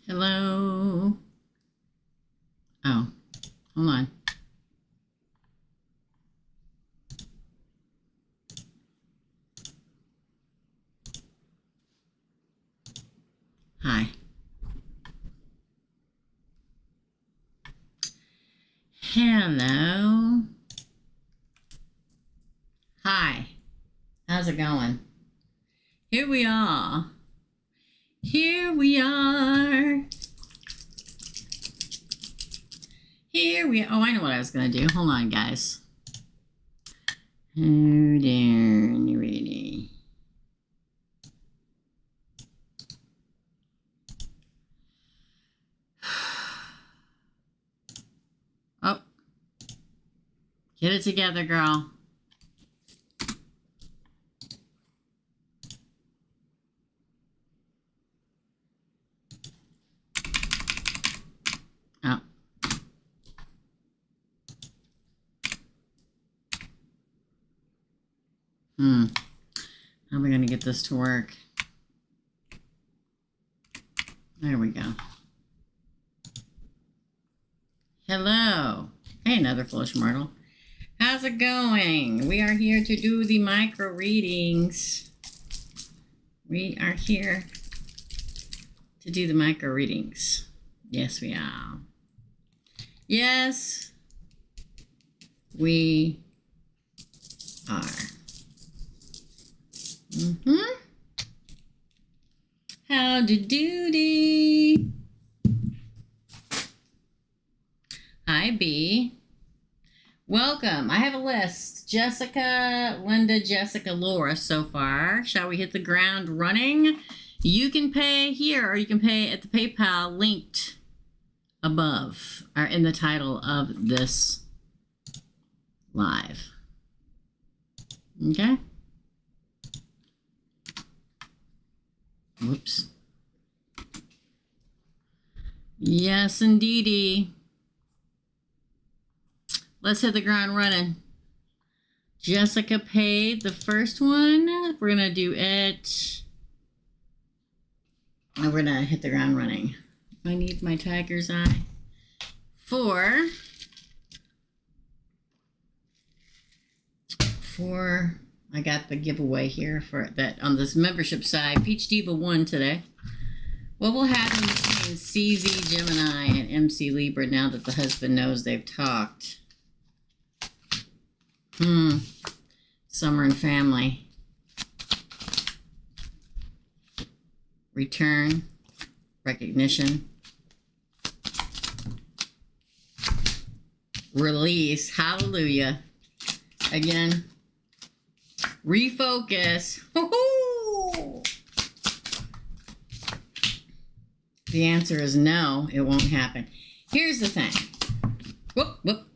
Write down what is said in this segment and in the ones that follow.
Hello. Oh, hold on. Hi. Hello. Hi. How's it going? Here we are. Here we are. Here we are. Oh, I know what I was going to do. Hold on, guys. Oh, there. Ready. Oh. Get it together, girl. Oh. How are we going to get this to work? There we go. Hello. Hey, another Foolish Mortal. How's it going? We are here to do the micro readings. We are here to do the micro readings. Yes, we are. Yes, we are. Howdy doody. Hi, B. Welcome. I have a list. Jessica, Linda, Jessica, Laura so far. Shall we hit the ground running? You can pay here or you can pay at the PayPal linked above or in the title of this live. Okay? Whoops. Yes, indeedy. Let's hit the ground running. Jessica paid the first one. We're going to do it. And we're going to hit the ground running. I need my tiger's eye. I got the giveaway here for that on this membership side. Peach Diva won today. What will happen between CZ Gemini and MC Libra now that the husband knows they've talked? Summer and family. Return. Recognition. Release. Hallelujah. Again. Refocus. Woo-hoo! The answer is no, it won't happen. Here's the thing. Whoop.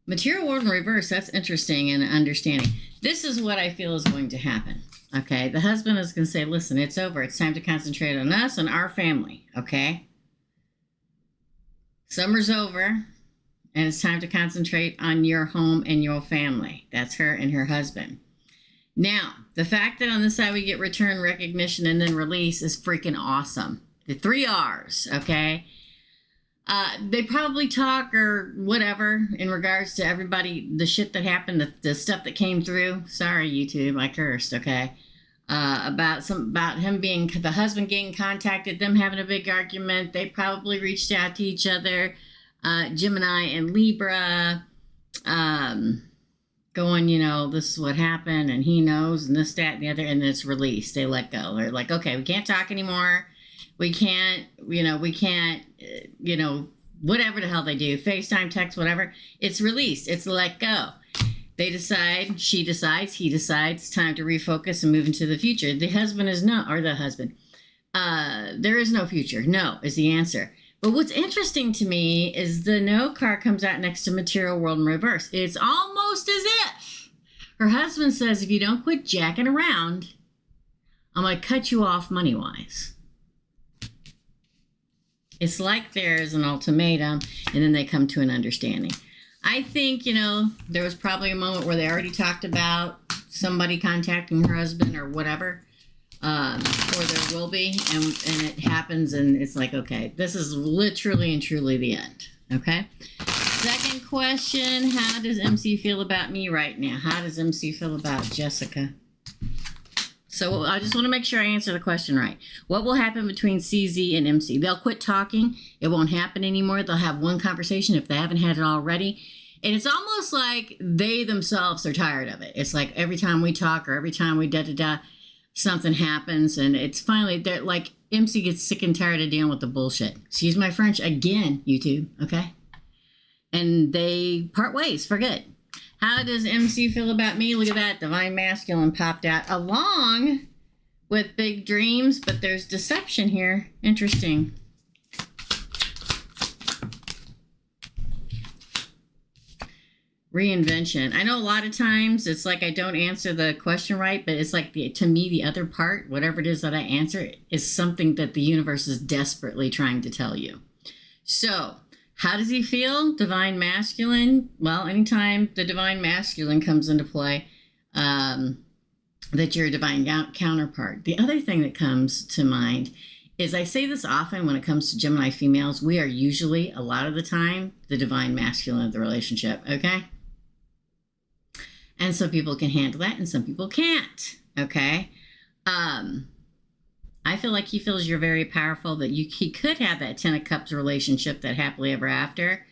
Material world in reverse, that's interesting and understanding. This is what I feel is going to happen. Okay, the husband is going to say, listen, it's over. It's time to concentrate on us and our family. Okay? Summer's over, and it's time to concentrate on your home and your family. That's her and her husband. Now, the fact that on this side we get return, recognition, and then release is freaking awesome. The 3 R's, okay? They probably talk or whatever in regards to everybody, the shit that happened, the stuff that came through. Sorry, YouTube, I cursed, okay? About him being, the husband getting contacted, them having a big argument. They probably reached out to each other, Gemini and Libra, going, this is what happened, and he knows, and this, that, and the other, and then it's released. They let go. They're like, okay, we can't talk anymore. We can't, whatever the hell they do, FaceTime, text, whatever. It's released. It's let go. They decide, she decides, he decides, it's time to refocus and move into the future. The husband is no, or the husband. There is no future. No is the answer. But what's interesting to me is the no card comes out next to material world in reverse. It's almost as if her husband says, if you don't quit jacking around, I'm going to cut you off money-wise. It's like there's an ultimatum, and then they come to an understanding. I think, there was probably a moment where they already talked about somebody contacting her husband or whatever. But or there will be, and it happens, and it's like, okay, this is literally and truly the end. Okay. Second question, how does MC feel about me right now? How does MC feel about Jessica? So I just want to make sure I answer the question right. What will happen between CZ and MC? They'll quit talking. It won't happen anymore. They'll have one conversation if they haven't had it already. And it's almost like they themselves are tired of it. It's like every time we talk or every time we da-da-da, something happens. And it's finally, they're like, MC gets sick and tired of dealing with the bullshit. Excuse my French again, YouTube, okay? And they part ways for good. How does MC feel about me? Look at that. Divine Masculine popped out along with big dreams, but there's deception here. Interesting. Reinvention. I know a lot of times it's like I don't answer the question right, but it's like to me, the other part, whatever it is that I answer, is something that the universe is desperately trying to tell you. So, how does he feel? Divine Masculine? Well, anytime the Divine Masculine comes into play, that you're a divine counterpart. The other thing that comes to mind is, I say this often when it comes to Gemini females, we are usually, a lot of the time, the Divine Masculine of the relationship, okay? And some people can handle that and some people can't, okay? I feel like he feels you're very powerful, that he could have that 10 of Cups relationship, that happily ever after.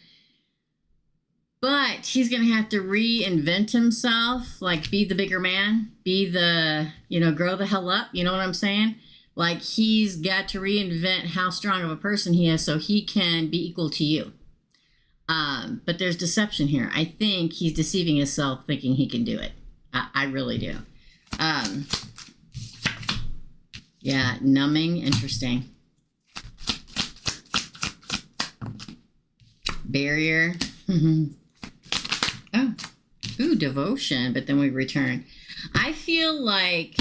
But he's going to have to reinvent himself, like be the bigger man, be the, grow the hell up. You know what I'm saying? Like he's got to reinvent how strong of a person he is so he can be equal to you. But there's deception here. I think he's deceiving himself thinking he can do it. I really do. Yeah, numbing, interesting. Barrier. Oh, ooh, devotion, but then we return. I feel like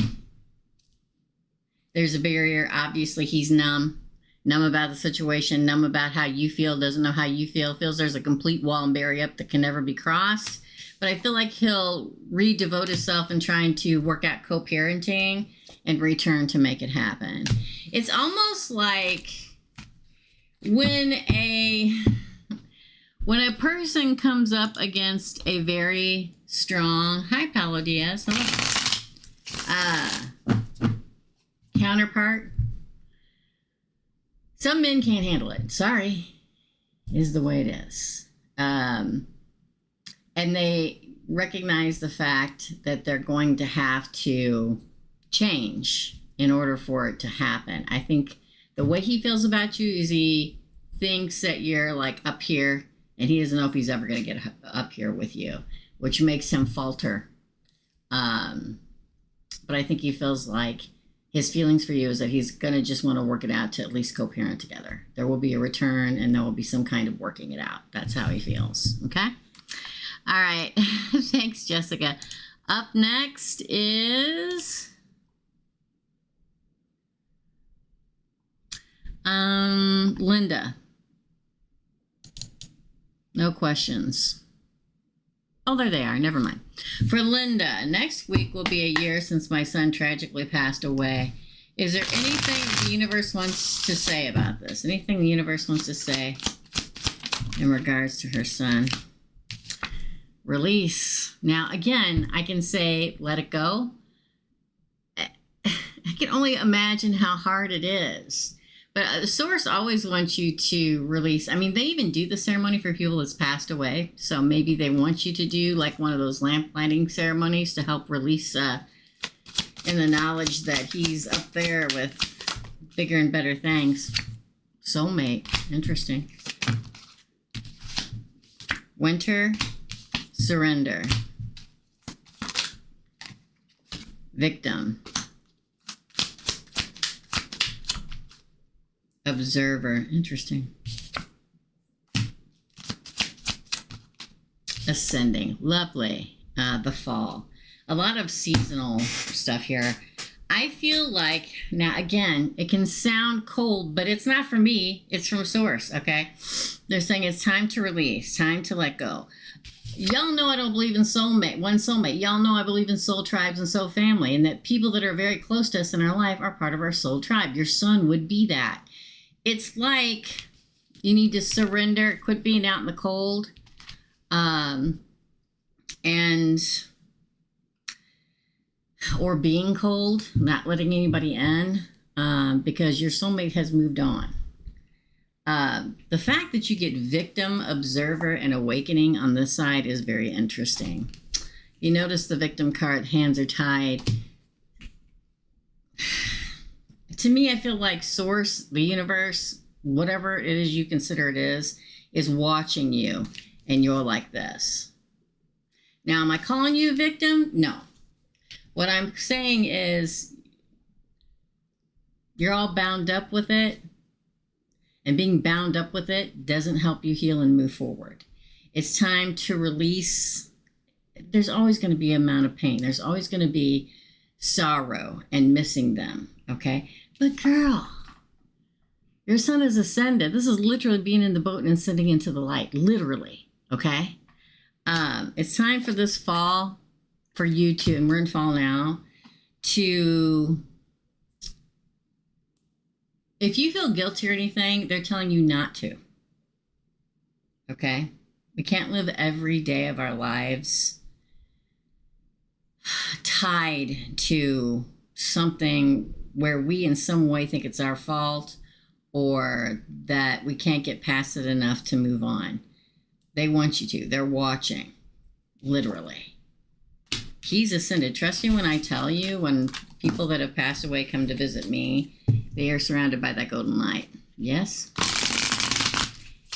there's a barrier. Obviously, he's numb about the situation, numb about how you feel, doesn't know how you feel, feels there's a complete wall and barrier up that can never be crossed. But I feel like he'll redevote himself in trying to work out co-parenting and return to make it happen. It's almost like when a person comes up against a very strong, hi Paolo Diaz, counterpart. Some men can't handle it. Sorry, is the way it is. And they recognize the fact that they're going to have to change in order for it to happen. I think the way he feels about you is he thinks that you're like up here and he doesn't know if he's ever going to get up here with you, which makes him falter. But I think he feels like his feelings for you is that he's going to just want to work it out to at least co-parent together. There will be a return and there will be some kind of working it out. That's how he feels. Okay. All right. Thanks, Jessica. Up next is Linda. No questions. Oh, there they are. Never mind. For Linda, next week will be a year since my son tragically passed away. Is there anything the universe wants to say about this? Anything the universe wants to say in regards to her son? Release. Now, again, I can say, let it go. I can only imagine how hard it is. But the source always wants you to release. I mean, they even do the ceremony for people that's passed away. So maybe they want you to do like one of those lamp lighting ceremonies to help release in the knowledge that he's up there with bigger and better things. Soulmate. Interesting. Winter. Surrender. Victim. Observer. Interesting. Ascending. Lovely. The fall. A lot of seasonal stuff here. I feel like, now again, it can sound cold, but it's not from me. It's from source, okay? They're saying it's time to release, time to let go. Y'all know I don't believe in soulmate, one soulmate. Y'all know I believe in soul tribes and soul family, and that people that are very close to us in our life are part of our soul tribe. Your son would be that. It's like you need to surrender, quit being out in the cold, or being cold, not letting anybody in, because your soulmate has moved on. The fact that you get victim, observer, and awakening on this side is very interesting. You notice the victim card, hands are tied. To me, I feel like source, the universe, whatever it is you consider it is watching you, and you're like this. Now, am I calling you a victim? No. What I'm saying is you're all bound up with it, and being bound up with it doesn't help you heal and move forward. It's time to release. There's always going to be an amount of pain. There's always going to be sorrow and missing them, okay? But girl, your son is ascended. This is literally being in the boat and ascending into the light, literally, okay? It's time for this fall, for you to, and we're in fall now, to, if you feel guilty or anything, they're telling you not to, okay? We can't live every day of our lives tied to something where we in some way think it's our fault or that we can't get past it enough to move on. They want you to. They're watching, literally. He's ascended. Trust me when I tell you, when people that have passed away come to visit me, they are surrounded by that golden light. Yes?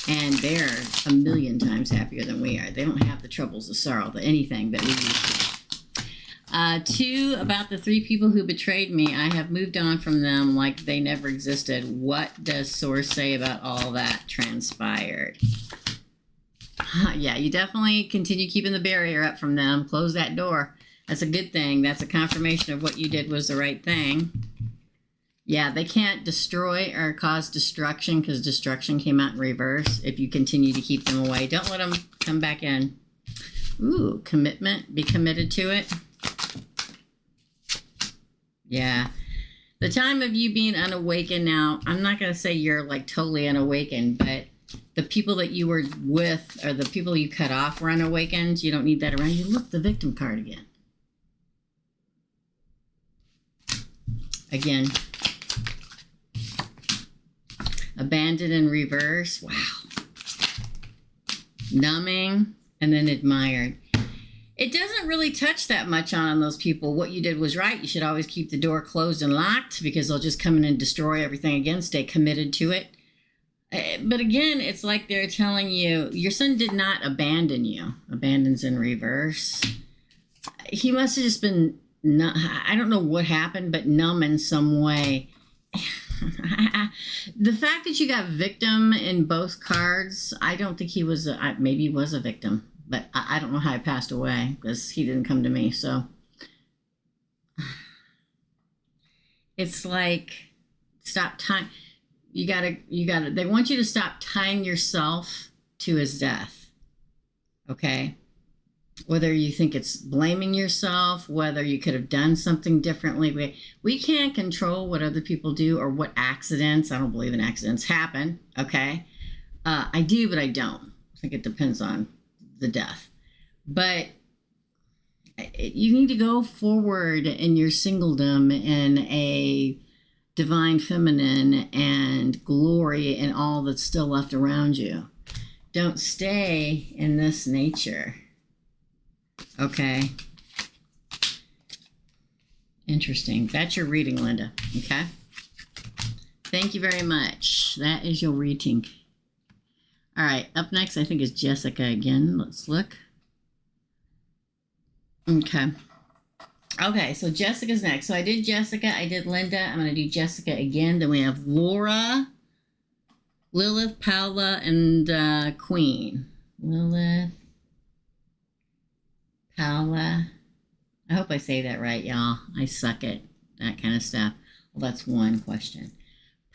And they're a million times happier than we are. They don't have the troubles, the sorrow, the anything that we used to. 2, about the 3 people who betrayed me, I have moved on from them like they never existed. What does Source say about all that transpired? Yeah, you definitely continue keeping the barrier up from them. Close that door. That's a good thing. That's a confirmation of what you did was the right thing. Yeah, they can't destroy or cause destruction because destruction came out in reverse if you continue to keep them away. Don't let them come back in. Ooh, commitment. Be committed to it. Yeah. The time of you being unawakened now, I'm not going to say you're like totally unawakened, but the people that you were with or the people you cut off were unawakened. You don't need that around you. Look, the victim card again. Again. Abandoned in reverse. Wow. Numbing and then admired. It doesn't really touch that much on those people. What you did was right. You should always keep the door closed and locked because they'll just come in and destroy everything again. Stay committed to it. But again, it's like they're telling you, your son did not abandon you. Abandons in reverse. He must have just been, I don't know what happened, but numb in some way. The fact that you got victim in both cards, I don't think he was, maybe he was a victim. But I don't know how he passed away because he didn't come to me. So it's like, stop tying. You gotta, they want you to stop tying yourself to his death. Okay. Whether you think it's blaming yourself, whether you could have done something differently. We can't control what other people do or what accidents. I don't believe in accidents happen. Okay. I do, but I don't. I think it depends on the death. But you need to go forward in your singledom in a divine feminine and glory and all that's still left around you. Don't stay in this nature. Okay. Interesting. That's your reading, Linda. Okay. Thank you very much. That is your reading. All right, up next, I think, is Jessica again. Let's look. Okay. Okay, so Jessica's next. So I did Jessica, I did Linda. I'm going to do Jessica again. Then we have Laura, Lilith, Paula, and Queen. Lilith, Paula. I hope I say that right, y'all. I suck at that kind of stuff. Well, that's one question.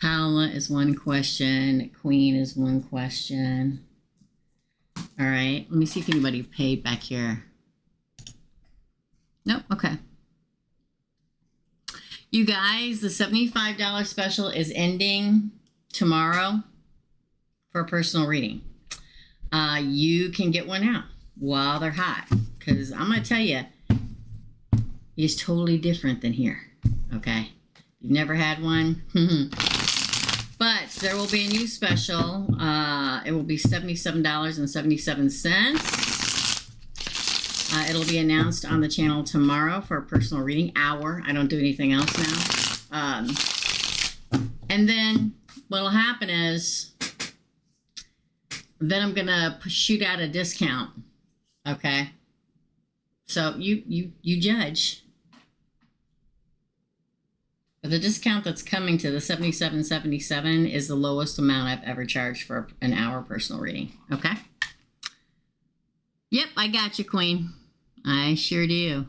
Paula is one question. Queen is one question. All right. Let me see if anybody paid back here. Nope. Okay. You guys, the $75 special is ending tomorrow for a personal reading. You can get one out while they're hot, because I'm going to tell you, it's totally different than here. Okay. You've never had one. But there will be a new special. It will be $77.77. It'll be announced on the channel tomorrow for a personal reading hour. I don't do anything else now. And then what'll happen is, then I'm gonna shoot out a discount. Okay. So you judge. But the discount that's coming to the $77.77 is the lowest amount I've ever charged for an hour personal reading. Okay? Yep, I got you, Queen. I sure do.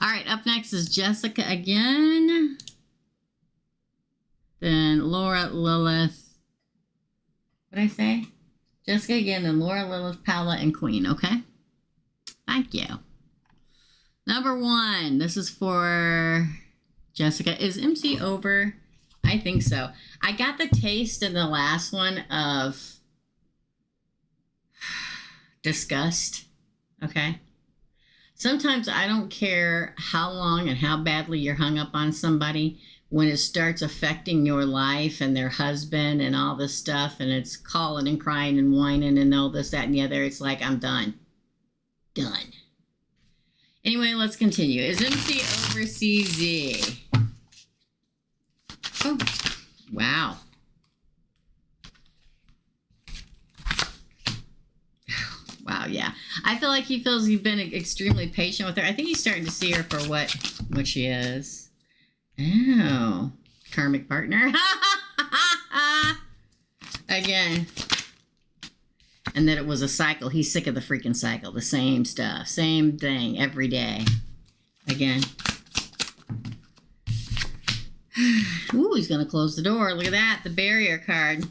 All right, up next is Jessica again. Then Laura, Lilith. What did I say? Jessica again, then Laura, Lilith, Paula, and Queen. Okay? Thank you. Number 1. This is for Jessica. Is MC over? I think so. I got the taste in the last one of disgust. Okay? Sometimes I don't care how long and how badly you're hung up on somebody, when it starts affecting your life and their husband and all this stuff, and it's calling and crying and whining and all this, that, and the other, it's like, I'm done. Done. Anyway, let's continue. Is MC over CZ? Oh, wow. Wow, yeah. I feel like he feels you've been extremely patient with her. I think he's starting to see her for what she is. Oh, karmic partner. Again. And that it was a cycle. He's sick of the freaking cycle. The same stuff. Same thing every day. Again. Ooh, he's going to close the door. Look at that. The barrier card.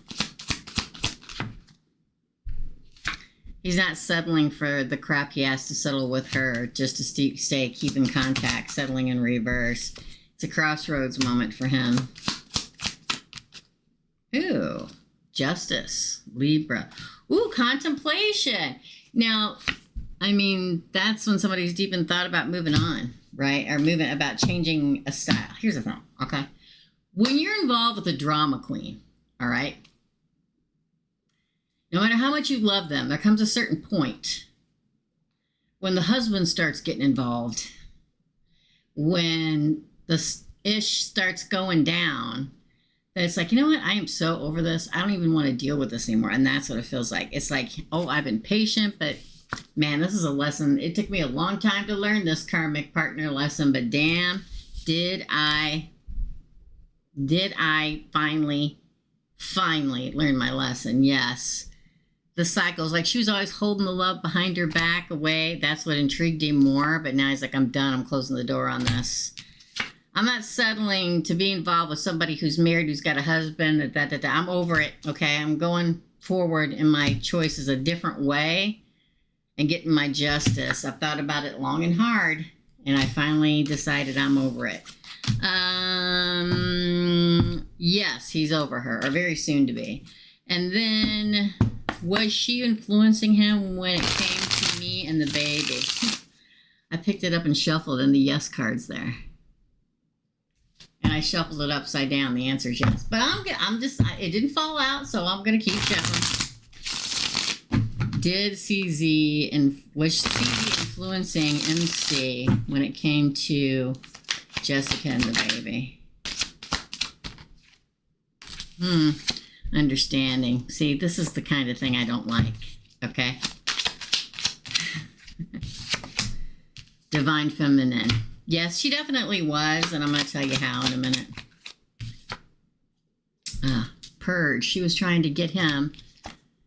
He's not settling for the crap he has to settle with her just to keep in contact. Settling in reverse. It's a crossroads moment for him. Ooh. Justice. Libra. Ooh, contemplation. Now, I mean, that's when somebody's deep in thought about moving on, right? Or about changing a style. Here's the thing, okay? When you're involved with a drama queen, all right? No matter how much you love them, there comes a certain point when the husband starts getting involved, when the ish starts going down, that it's like, you know what? I am so over this. I don't even want to deal with this anymore. And that's what it feels like. It's like, oh, I've been patient, but man, this is a lesson. It took me a long time to learn this karmic partner lesson, but damn, did I finally learn my lesson? Yes. The cycles, like she was always holding the love behind her back away. That's what intrigued him more. But now he's like, I'm done. I'm closing the door on this. I'm not settling to be involved with somebody who's married, who's got a husband. I'm over it. Okay. I'm going forward in my choices a different way and getting my justice. I've thought about it long and hard, and I finally decided I'm over it. Yes, he's over her, or very soon to be. And then, was she influencing him when it came to me and the baby? I picked it up and shuffled in the yes cards there. And I shuffled it upside down. The answer is yes. But it didn't fall out, so I'm going to keep shuffling. Was CZ influencing MC when it came to Jessica and the baby? Understanding. See, this is the kind of thing I don't like. Okay? Divine Feminine. Yes, she definitely was, and I'm going to tell you how in a minute. Purge. She was trying to get him.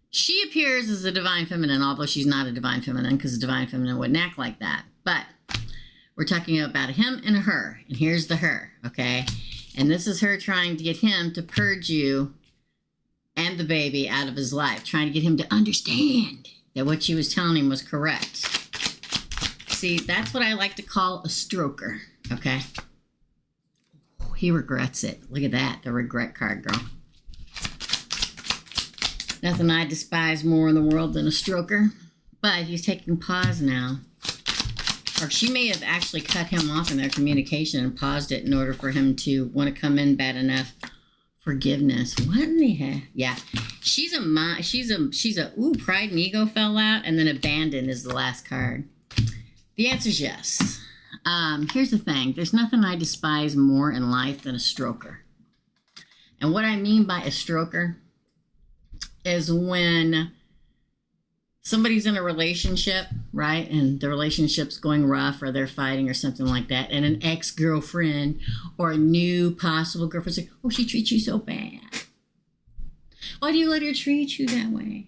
She appears as a Divine Feminine, although she's not a Divine Feminine, because a Divine Feminine wouldn't act like that. But we're talking about a him and a her, and here's the her, okay? And this is her trying to get him to purge you and the baby out of his life, trying to get him to understand that what she was telling him was correct. See, that's what I like to call a stroker, okay? Oh, he regrets it. Look at that, the regret card, girl. Nothing I despise more in the world than a stroker. But he's taking pause now. Or she may have actually cut him off in their communication and paused it in order for him to want to come in bad enough. Forgiveness. What in the heck? Yeah. She's a pride and ego fell out, and then abandon is the last card. The answer is yes. Here's the thing. There's nothing I despise more in life than a stroker. And what I mean by a stroker is when somebody's in a relationship, right? And the relationship's going rough or they're fighting or something like that. And an ex-girlfriend or a new possible girlfriend's like, oh, she treats you so bad. Why do you let her treat you that way?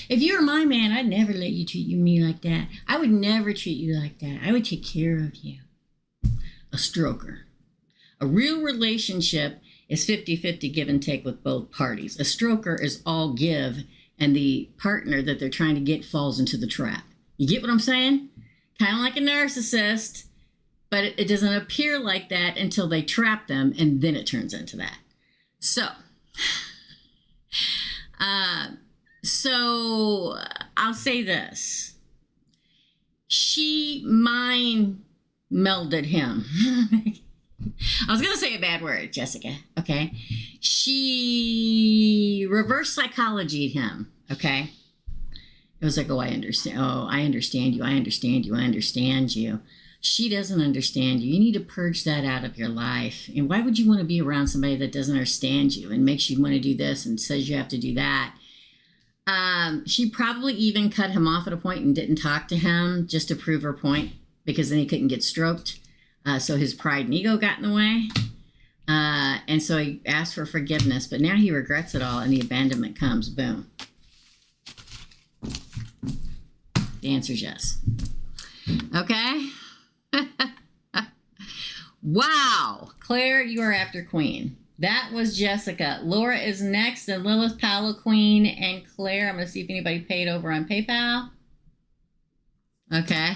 If you were my man, I'd never let you treat me like that. I would never treat you like that. I would take care of you. A stroker. A real relationship is 50-50 give and take with both parties. A stroker is all give, and the partner that they're trying to get falls into the trap. You get what I'm saying? Kind of like a narcissist, but it doesn't appear like that until they trap them, and then it turns into that. So I'll say this. She mind melded him. I was going to say a bad word, Jessica, okay? She reverse psychologied him, okay? It was like, I understand. Oh, I understand you. I understand you. I understand you. She doesn't understand you. You need to purge that out of your life. And why would you want to be around somebody that doesn't understand you and makes you want to do this and says you have to do that? She probably even cut him off at a point and didn't talk to him just to prove her point, because then he couldn't get stroked. So his pride and ego got in the way. And so he asked for forgiveness, but now he regrets it all and the abandonment comes. Boom. The answer is yes. Okay. Wow. Claire, you are after Queen. That was Jessica. Laura is next, and Lilith, Paolo, Queen, and Claire. I'm going to see if anybody paid over on PayPal. Okay.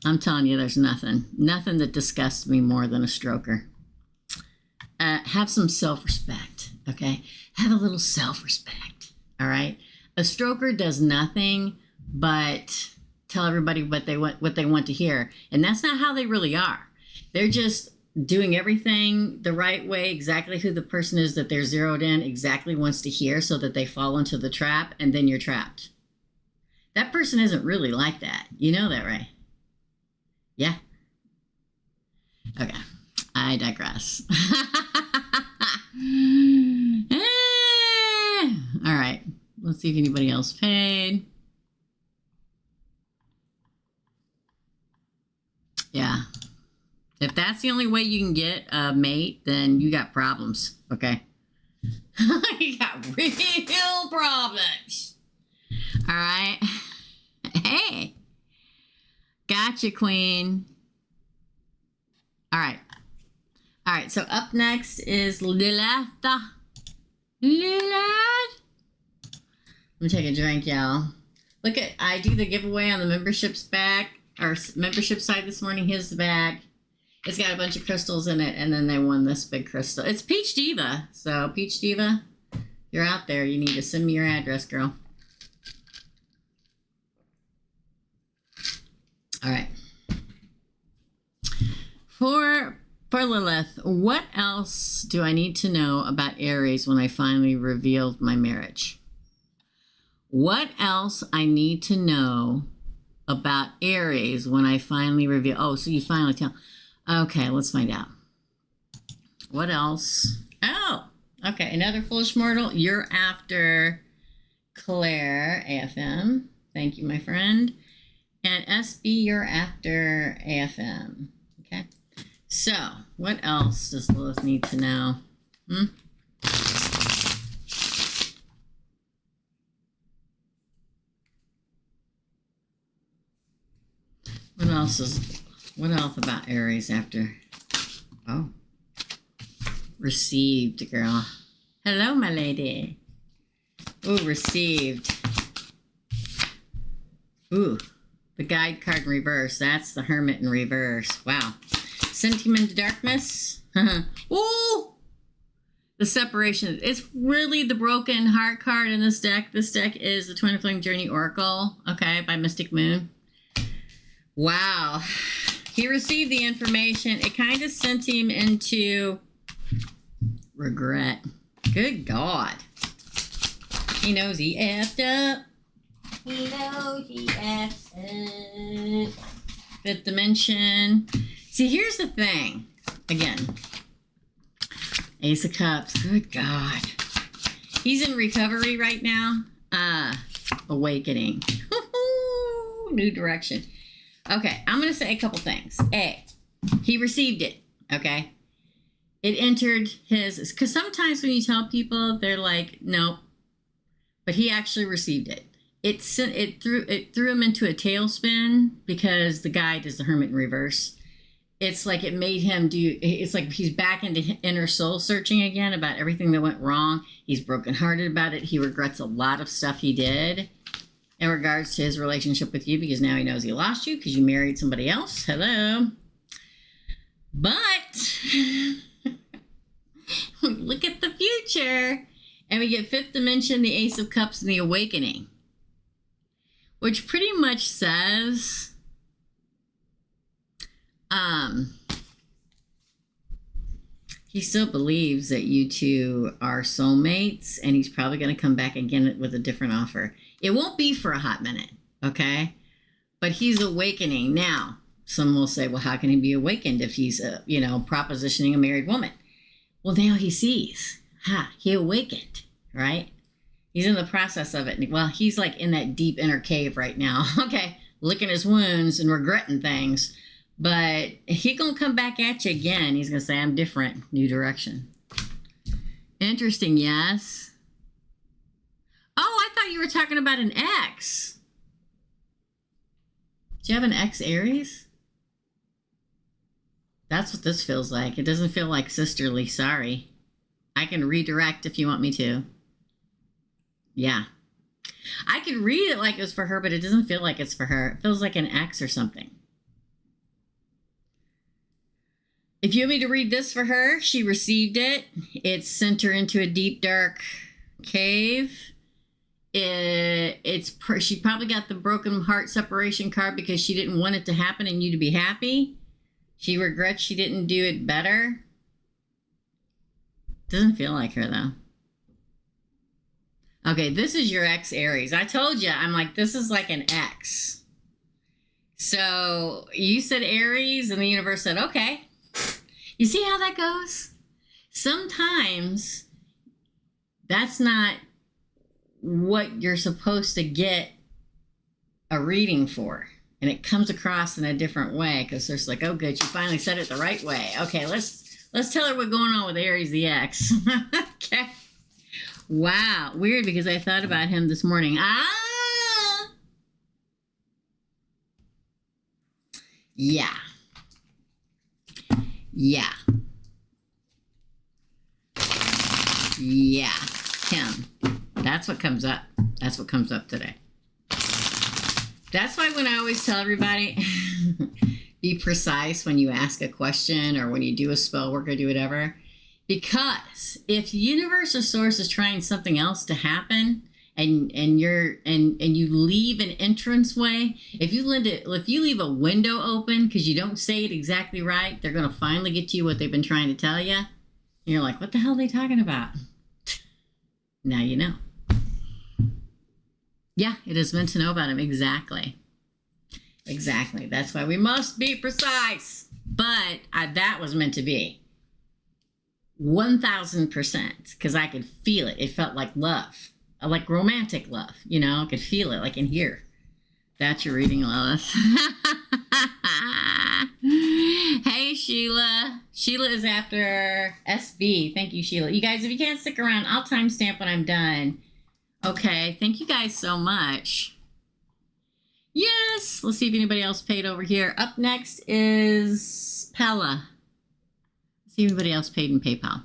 I'm telling you, there's nothing that disgusts me more than a stroker. Have some self-respect, okay? Have a little self-respect, all right? A stroker does nothing but tell everybody what they want to hear, and that's not how they really are. They're just doing everything the right way, exactly who the person is that they're zeroed in exactly wants to hear, so that they fall into the trap, and then you're trapped. That person isn't really like that. You know that, right? Yeah. Okay. I digress. All right. Let's see if anybody else paid. Yeah. If that's the only way you can get a mate, then you got problems. Okay. You got real problems. All right. Hey. Gotcha, Queen. All right. All right. So up next is Lilith. Lilith. Let me take a drink, y'all. Look at, I do the giveaway on the memberships bag, or membership side this morning. Here's the bag. It's got a bunch of crystals in it, and then they won this big crystal. It's Peach Diva. So, Peach Diva, you're out there. You need to send me your address, girl. All right. For Lilith, what else do I need to know about Aries when I finally revealed my marriage? What else I need to know about Aries when I finally reveal? Oh, so you finally tell. Okay, let's find out. What else? Oh, okay. Another foolish mortal. You're after Claire, AFM. Thank you, my friend. And SB, you're after AFM. Okay. So, what else does Lilith need to know? What else about Aries after? Oh. Received, girl. Hello, my lady. Ooh, received. Ooh, the guide card in reverse. That's the Hermit in reverse. Wow. Sent him into darkness. Ooh! The separation. It's really the broken heart card in this deck. This deck is the Twin Flame Journey Oracle, okay, by Mystic Moon. Wow. He received the information. It kind of sent him into regret. Good God. He knows he effed up. He knows he effed up. Fifth dimension. See, here's the thing. Again. Ace of Cups. Good God. He's in recovery right now. Awakening. New direction. Okay, I'm going to say a couple things. A, he received it. Okay. It entered his, because sometimes when you tell people, they're like, nope. But he actually received it. It threw him into a tailspin because the guide is the Hermit in reverse. It's like it made him it's like he's back into inner soul searching again about everything that went wrong. He's brokenhearted about it. He regrets a lot of stuff he did in regards to his relationship with you because now he knows he lost you because you married somebody else. Hello. But look at the future. And we get fifth dimension, the Ace of Cups, and the Awakening. Which pretty much says... he still believes that you two are soulmates, and he's probably going to come back again with a different offer. It won't be for a hot minute, okay? But he's awakening. Now, some will say, well, how can he be awakened if he's, propositioning a married woman? Well, now he sees. He awakened, right? He's in the process of it. Well, he's like in that deep inner cave right now, okay? Licking his wounds and regretting things. But he gonna come back at you again. He's gonna say, I'm different. New direction. Interesting, yes. Oh, I thought you were talking about an ex. Do you have an ex Aries? That's what this feels like. It doesn't feel like sisterly sorry. I can redirect if you want me to. Yeah. I could read it like it was for her, but it doesn't feel like it's for her. It feels like an ex or something. If you want me to read this for her, she received it. It sent her into a deep, dark cave. She probably got the broken heart separation card because she didn't want it to happen and you to be happy. She regrets she didn't do it better. Doesn't feel like her, though. Okay, this is your ex Aries. I told you, I'm like, this is like an ex. So you said Aries and the universe said, okay. You see how that goes? Sometimes that's not what you're supposed to get a reading for. And it comes across in a different way because there's like, oh, good, you finally said it the right way. Okay, let's tell her what's going on with Aries the ex. Okay. Wow. Weird because I thought about him this morning. Yeah. Yeah. Yeah. Him. That's what comes up. That's what comes up today. That's why when I always tell everybody, be precise when you ask a question or when you do a spell work or do whatever. Because if universe or source is trying something else to happen and you leave an entranceway, if you leave a window open because you don't say it exactly right, they're going to finally get to you what they've been trying to tell you. And you're like, what the hell are they talking about? Now you know. Yeah, it is meant to know about him. Exactly. Exactly. That's why we must be precise. But that was meant to be. 1,000%. Because I could feel it. It felt like love. Like romantic love. You know, I could feel it like in here. That's your reading, Lois. Hey, Sheila. Sheila is after SB. Thank you, Sheila. You guys, if you can't stick around, I'll timestamp when I'm done. Okay, thank you guys so much. Yes, let's see if anybody else paid over here. Up next is Pella. Let's see if anybody else paid in PayPal.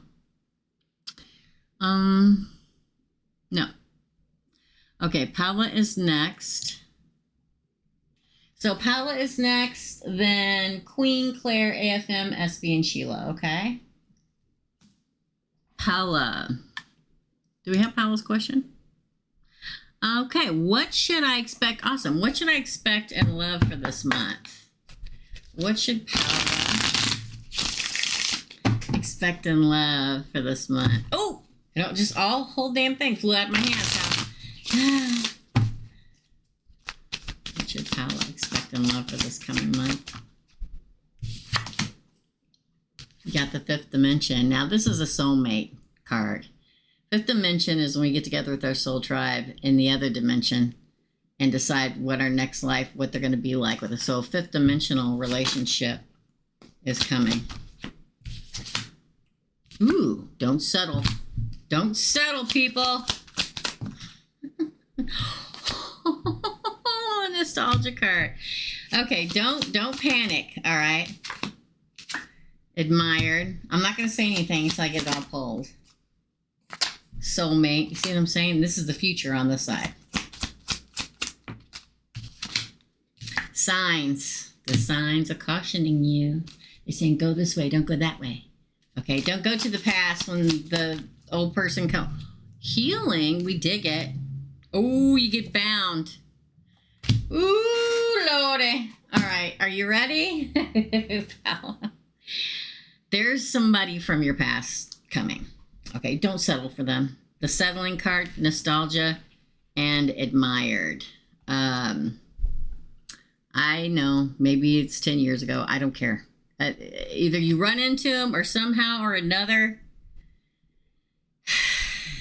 No. Okay, Paula is next. So Paula is next, then Queen, Claire, AFM, SB, and Sheila, okay? Paula. Do we have Paula's question? Okay, what should I expect? Awesome. What should I expect and love for this month? What should Paula expect and love for this month? Oh, you know, just all whole damn thing flew out of my hands. What should Paula expect and love for this coming month? You got the fifth dimension. Now, this is a soulmate card. Fifth dimension is when we get together with our soul tribe in the other dimension and decide what our next life, what they're going to be like with us. So, fifth dimensional relationship is coming. Ooh, don't settle. Don't settle, people. Nostalgia card. Okay, don't panic, all right? Admired. I'm not going to say anything until I get it all pulled. Soulmate. You see what I'm saying? This is the future on this side. Signs. The signs are cautioning you. They're saying, go this way, don't go that way. Okay, don't go to the past when the old person comes. Healing, we dig it. Oh, you get bound. Ooh, Lordy. All right, are you ready? There's somebody from your past coming. Okay, don't settle for them. The settling card, nostalgia, and admired. I know, maybe it's 10 years ago. I don't care. Either you run into them or somehow or another,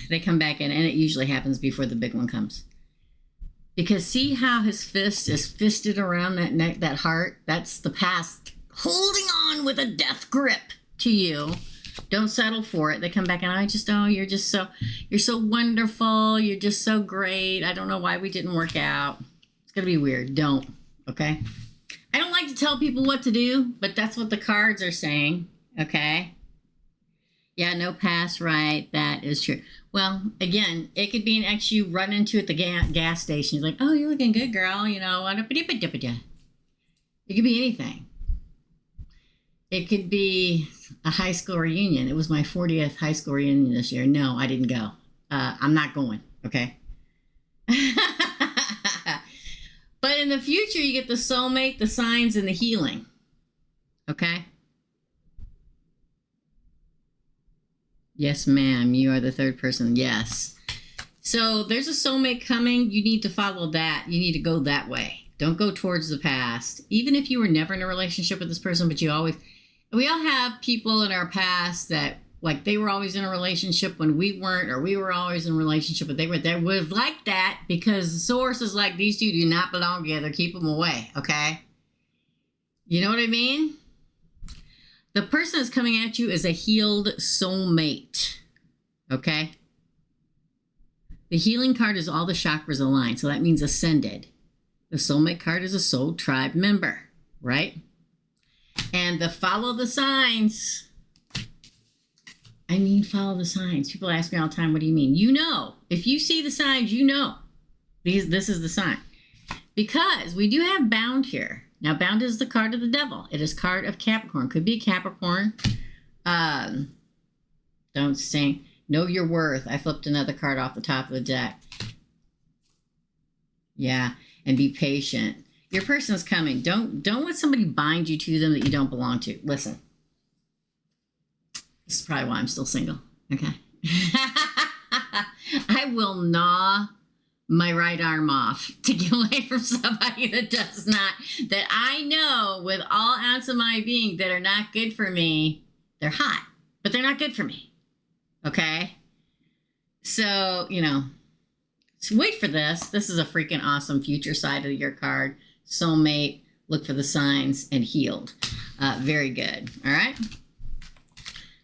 they come back in, and it usually happens before the big one comes. Because see how his fist is fisted around that neck, that heart? That's the past holding on with a death grip to you. Don't settle for it. They come back and you're so wonderful. You're just so great. I don't know why we didn't work out. It's going to be weird. Don't. Okay? I don't like to tell people what to do, but that's what the cards are saying. Okay? Yeah, no past, right. That is true. Well, again, it could be an ex you run into at the gas station. He's like, oh, you're looking good, girl. You know, it could be anything. It could be a high school reunion. It was my 40th high school reunion this year. No, I didn't go. I'm not going, okay? But in the future, you get the soulmate, the signs, and the healing, okay? Yes, ma'am. You are the third person. Yes. So there's a soulmate coming. You need to follow that. You need to go that way. Don't go towards the past. Even if you were never in a relationship with this person, but we all have people in our past that, like, they were always in a relationship when we weren't, or we were always in a relationship, but they were there. Would like that because sources like these two do not belong together. Keep them away, okay? You know what I mean? The person that's coming at you is a healed soulmate, okay? The healing card is all the chakras aligned, so that means ascended. The soulmate card is a soul tribe member, right? And the follow the signs. I mean, follow the signs. People ask me all the time, what do you mean? You know. If you see the signs, you know. This is the sign. Because we do have bound here. Now, bound is the card of the devil. It is card of Capricorn. Could be Capricorn. Don't sing. Know your worth. I flipped another card off the top of the deck. Yeah. And be patient. Your person's coming. Don't let somebody bind you to them that you don't belong to. Listen. This is probably why I'm still single. Okay. I will gnaw my right arm off to get away from somebody that I know with all ounce of my being that are not good for me. They're hot, but they're not good for me. Okay? So, so wait for this. This is a freaking awesome future side of your card. Soulmate, look for the signs, and healed. Very good. All right?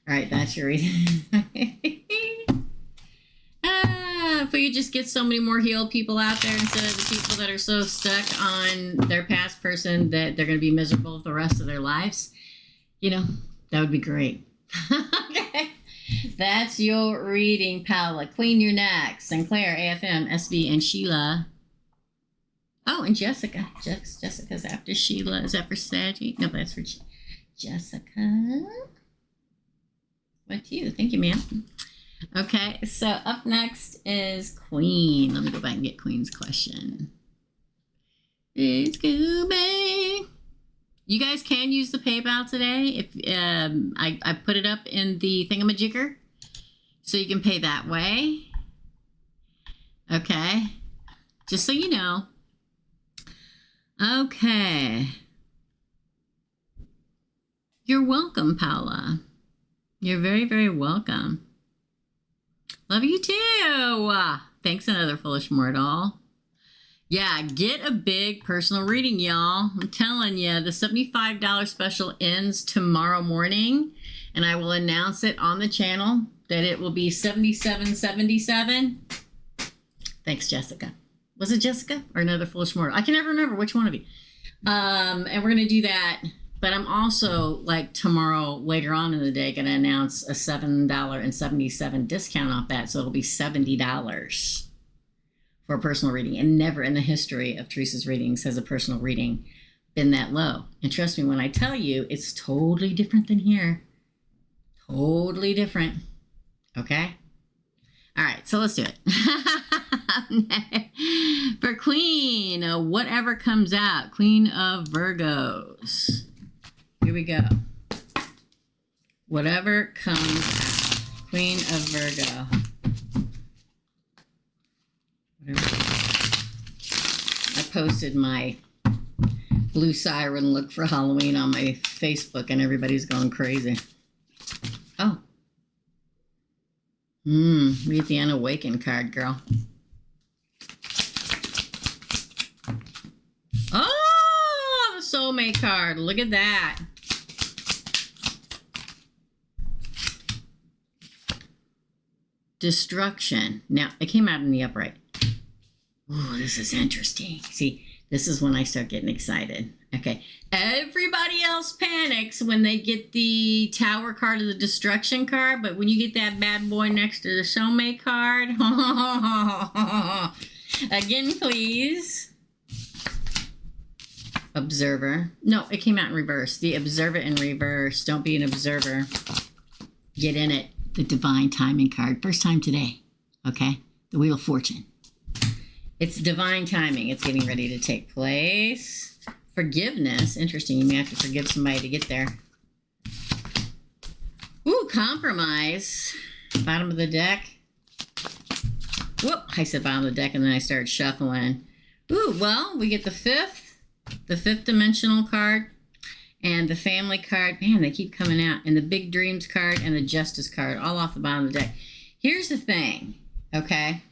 All right, that's your reading. If we could just get so many more healed people out there instead of the people that are so stuck on their past person that they're going to be miserable for the rest of their lives, that would be great. Okay. That's your reading, Paula. Queen, you're next. Sinclair, AFM, SB, and Sheila. Oh, and Jessica. Jessica's after Sheila. Is that for Saggy? No, that's for Jessica. What to you? Thank you, ma'am. Okay, so up next is Queen. Let me go back and get Queen's question. It's Scooby. You guys can use the PayPal today. If I put it up in the thingamajigger, so you can pay that way. Okay, just so you know. Okay. You're welcome, Paula. You're very, very welcome. Love you too. Thanks, another foolish mortal. Yeah, get a big personal reading, y'all. I'm telling you, the $75 special ends tomorrow morning, and I will announce it on the channel that it will be $77.77. Thanks, Jessica. Was it Jessica or another foolish mortal? I can never remember which one of you. And we're going to do that. But I'm also, like, tomorrow, later on in the day, going to announce a $7.77 discount off that. So it'll be $70 for a personal reading. And never in the history of Teresa's Readings has a personal reading been that low. And trust me when I tell you, it's totally different than here. Totally different. Okay? All right, so let's do it. For Queen, whatever comes out. Queen of Virgos. Here we go. Whatever comes out. Queen of Virgo. I posted my blue siren look for Halloween on my Facebook and everybody's going crazy. Oh. Read the Unawakened card, girl. Oh, the Soulmate card. Look at that. Destruction. Now, it came out in the upright. Oh, this is interesting. See, this is when I start getting excited. Okay. Everybody else panics when they get the Tower card or the Destruction card, but when you get that bad boy next to the Soulmate card, again, please. Observer. No, it came out in reverse. The Observer in reverse. Don't be an observer. Get in it. The Divine Timing card. First time today. Okay? The Wheel of Fortune. It's divine timing. It's getting ready to take place. Forgiveness. Interesting. You may have to forgive somebody to get there. Ooh, compromise. Bottom of the deck. Whoop. I said bottom of the deck and then I started shuffling. Ooh, well, we get the fifth dimensional card and the family card. Man, they keep coming out. And the Big Dreams card and the Justice card, all off the bottom of the deck. Here's the thing, okay?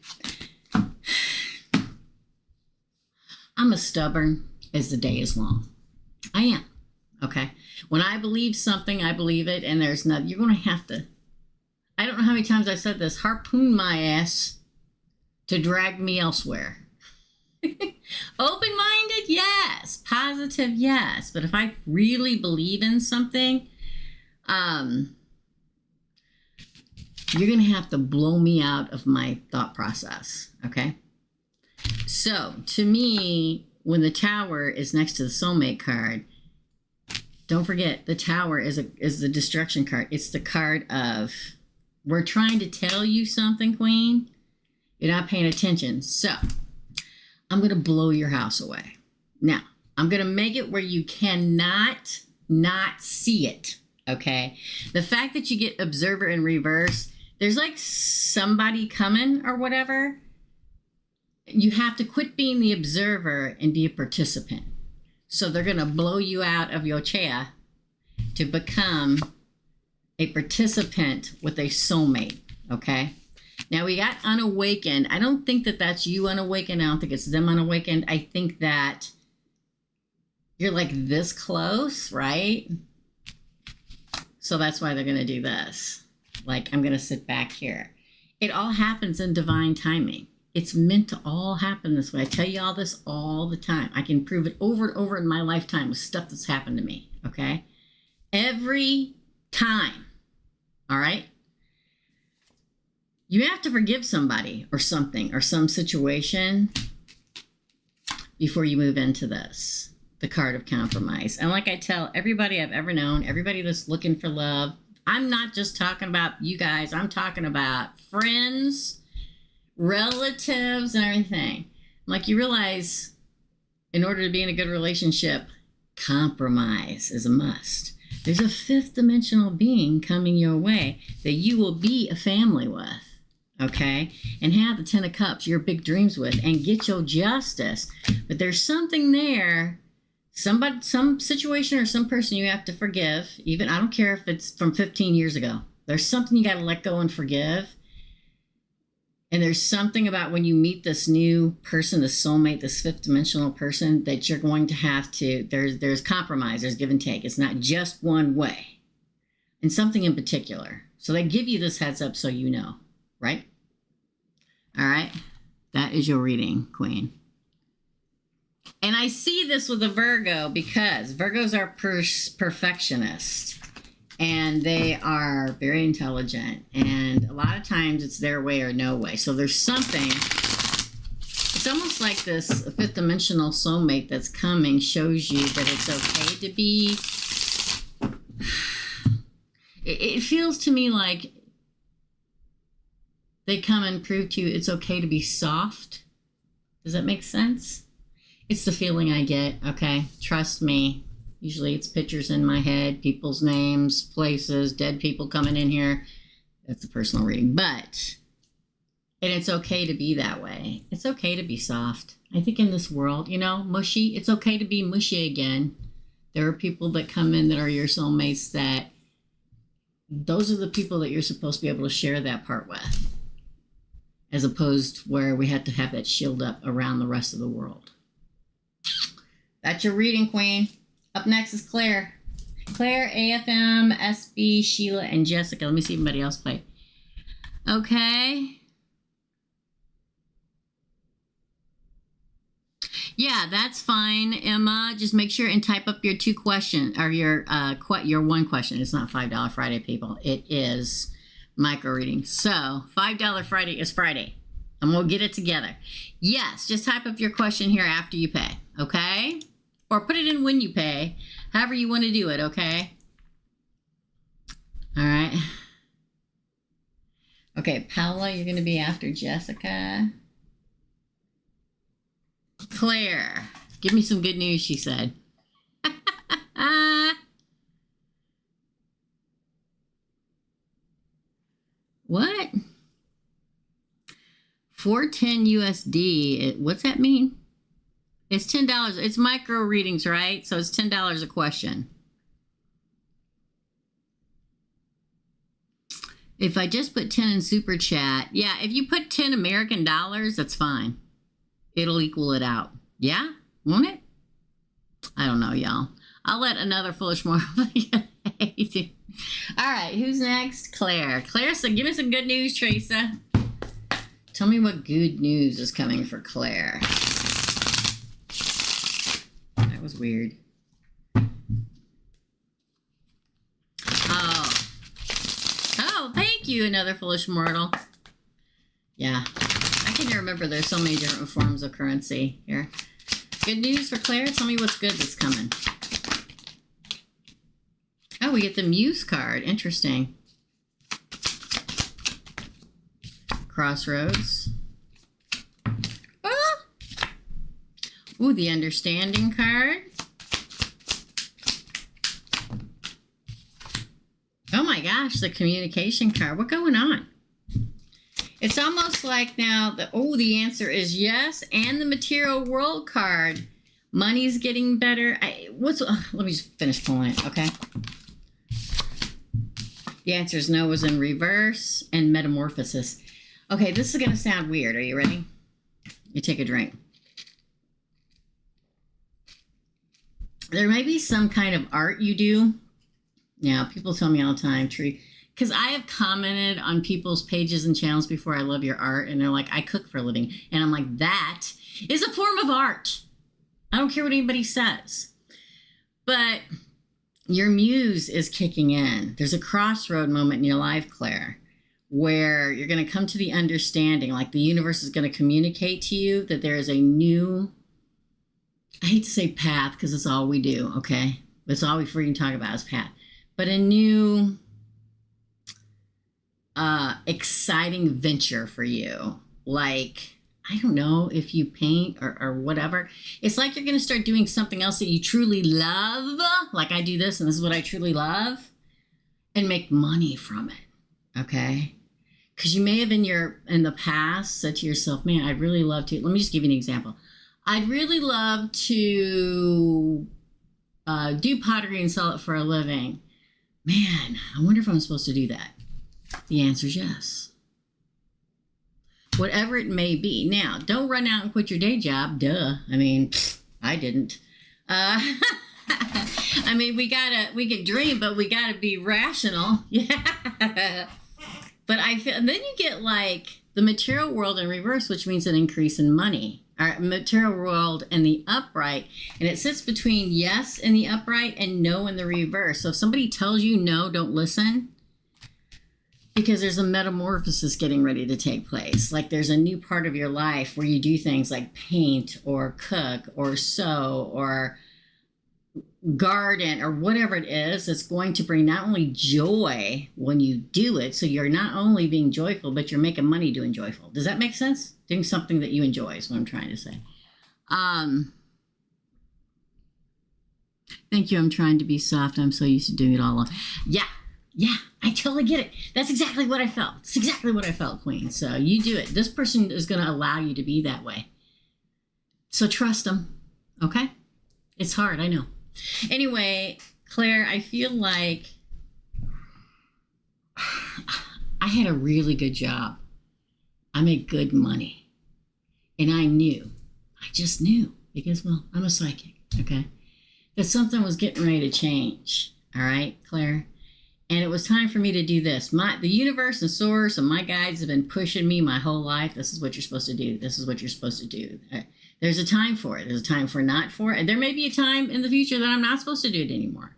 I'm as stubborn as the day is long. I am, okay? When I believe something, I believe it, and there's nothing. You're going to have to, I don't know how many times I've said this, harpoon my ass to drag me elsewhere. Open-minded, yes. Positive, yes. But if I really believe in something, you're going to have to blow me out of my thought process, okay? So, to me, when the Tower is next to the Soulmate card, don't forget, the Tower is the Destruction card. It's the card of, we're trying to tell you something, Queen. You're not paying attention. So, I'm going to blow your house away. Now, I'm going to make it where you cannot not see it, okay? The fact that you get Observer in reverse, there's like somebody coming or whatever. You have to quit being the observer and be a participant. So they're going to blow you out of your chair to become a participant with a soulmate, okay? Now we got unawakened. I don't think that that's you unawakened. I don't think it's them unawakened. I think that you're like this close, right? So that's why they're going to do this. Like, I'm going to sit back here. It all happens in divine timing. It's meant to all happen this way. I tell you all this all the time. I can prove it over and over in my lifetime with stuff that's happened to me, okay? Every time, all right? You have to forgive somebody or something or some situation before you move into this, the card of compromise. And like I tell everybody I've ever known, everybody that's looking for love, I'm not just talking about you guys. I'm talking about friends, relatives, and everything. Like, you realize in order to be in a good relationship, compromise is a must. There's a fifth dimensional being coming your way that you will be a family with. Okay, and have the 10 of Cups, your big dreams with, and get your justice. But there's something there, somebody, some situation or some person you have to forgive. Even, I don't care if it's from 15 years ago. There's something you got to let go and forgive. And there's something about when you meet this new person, this soulmate, this fifth dimensional person, that you're going to have to, there's compromise, there's give and take. It's not just one way. And something in particular. So they give you this heads up so you know, right? All right, that is your reading, Queen. And I see this with a Virgo because Virgos are perfectionists and they are very intelligent. And a lot of times it's their way or no way. So there's something, it's almost like this fifth dimensional soulmate that's coming shows you that it's okay to be, it feels to me like they come and prove to you it's okay to be soft. Does that make sense? It's the feeling I get, okay? Trust me. Usually it's pictures in my head, people's names, places, dead people coming in here. That's a personal reading. But, and it's okay to be that way. It's okay to be soft. I think in this world, you know, mushy, it's okay to be mushy again. There are people that come in that are your soulmates that, those are the people that you're supposed to be able to share that part with. As opposed to where we had to have that shield up around the rest of the world. That's your reading, Queen. Up next is Claire. Claire, AFM, SB, Sheila, and Jessica. Let me see if anybody else played. Okay. Yeah, that's fine, Emma. Just make sure and type up your 2 questions, or your 1 question. It's not $5 Friday, people. It is micro reading. So $5 Friday is Friday, and we'll get it together. Yes, just type up your question here after you pay, okay? Or put it in when you pay, however you want to do it, okay? All right. Okay, Paula, you're going to be after Jessica. Claire, give me some good news, she said. What? 410 USD. What's that mean? It's $10. It's micro readings, right? So it's $10 a question. If I just put 10 in super chat, yeah, if you put 10 American dollars, that's fine. It'll equal it out. Yeah? Won't it? I don't know, y'all. I'll let another foolish moral. All right, who's next? Claire. Claire, so give me some good news, Teresa. Tell me what good news is coming for Claire. That was weird. Oh. Oh, thank you, another foolish mortal. Yeah. I can remember there's so many different forms of currency here. Good news for Claire? Tell me what's good that's coming. Oh, we get the Muse card. Interesting. Crossroads. Oh. Ooh, the Understanding card. Oh my gosh, the Communication card. What's going on? It's almost like now, the answer is yes. And the Material World card. Money's getting better. Let me just finish pulling it, okay? The answer is no, was in reverse, and Metamorphosis. Okay, this is going to sound weird. Are you ready? You take a drink. There may be some kind of art you do. Yeah, people tell me all the time, Tree, because I have commented on people's pages and channels before, I love your art, and they're like, I cook for a living. And I'm like, that is a form of art. I don't care what anybody says. But your muse is kicking in. There's a crossroad moment in your life, Claire, where you're going to come to the understanding, like the universe is going to communicate to you that there is a new, I hate to say path because it's all we do, okay? That's all we freaking talk about is path. But a new, exciting venture for you. Like, I don't know, if you paint or whatever. It's like you're going to start doing something else that you truly love. Like I do this and this is what I truly love. And make money from it, okay? Because you may have in the past said to yourself, man, I'd really love to. Let me just give you an example. I'd really love to do pottery and sell it for a living. Man, I wonder if I'm supposed to do that. The answer is yes. Whatever it may be. Now, don't run out and quit your day job. Duh. I mean, I didn't. I mean, we can dream, but we gotta be rational. Yeah. But I feel, and then you get like the material world in reverse, which means an increase in money. Our material world and the upright, and it sits between yes in the upright and no in the reverse. So if somebody tells you no, don't listen, because there's a metamorphosis getting ready to take place. Like there's a new part of your life where you do things like paint or cook or sew or garden or whatever it is that's going to bring not only joy when you do it, so you're not only being joyful, but you're making money doing joyful. Does that make sense? Doing something that you enjoy is what I'm trying to say. Thank you. I'm trying to be soft. I'm so used to doing it all alone. Yeah, I totally get it. That's exactly what I felt. It's exactly what I felt, Queen. So you do it. This person is going to allow you to be that way. So trust them, okay? It's hard, I know. Anyway, Claire, I feel like I had a really good job. I made good money. And I just knew, because, well, I'm a psychic, okay? That something was getting ready to change, all right, Claire? And it was time for me to do this. The universe and source and my guides have been pushing me my whole life. This is what you're supposed to do. This is what you're supposed to do. There's a time for it. There's a time for not for it. And there may be a time in the future that I'm not supposed to do it anymore.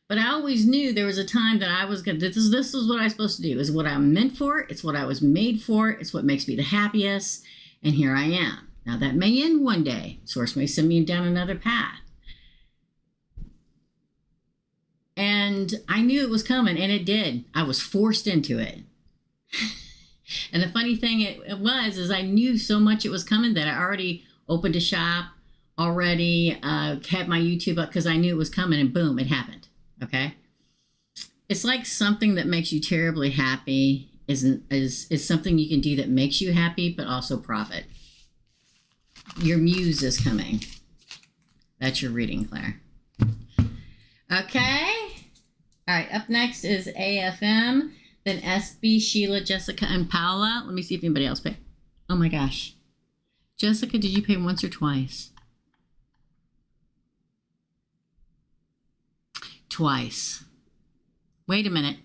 But I always knew there was a time that I was going to, this is what I'm supposed to do. It's what I'm meant for. It's what I was made for. It's what makes me the happiest. And here I am. Now that may end one day. Source may send me down another path. And I knew it was coming, and it did. I was forced into it. And the funny thing is I knew so much it was coming that I already opened a shop, already had my YouTube up because I knew it was coming, and boom, it happened. Okay? It's like something that makes you terribly happy is something you can do that makes you happy, but also profit. Your muse is coming. That's your reading, Claire. Okay. All right. Up next is AFM, then SB, Sheila, Jessica, and Paula. Let me see if anybody else paid. Oh my gosh. Jessica, did you pay once or twice? Twice. Wait a minute.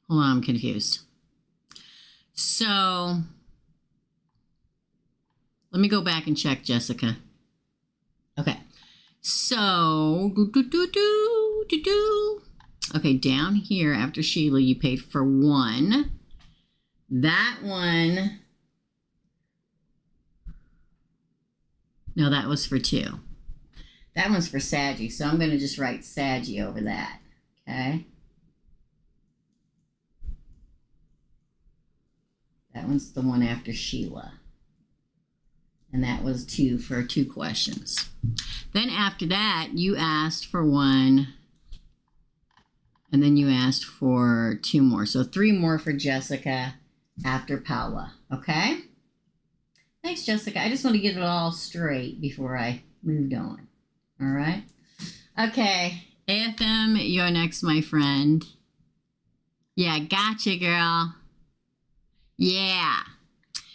Hold on, I'm confused. So let me go back and check, Jessica. Okay. So, okay, down here after Sheila, you paid for one. That one, no, that was for two. That one's for Saggy, so I'm going to just write Saggy over that, okay? That one's the one after Sheila. And that was two for two questions. Then after that, you asked for one. And then you asked for two more. So three more for Jessica after Paula. Okay? Thanks, Jessica. I just want to get it all straight before I moved on. All right? Okay. AFM, you're next, my friend. Yeah, gotcha, girl. Yeah.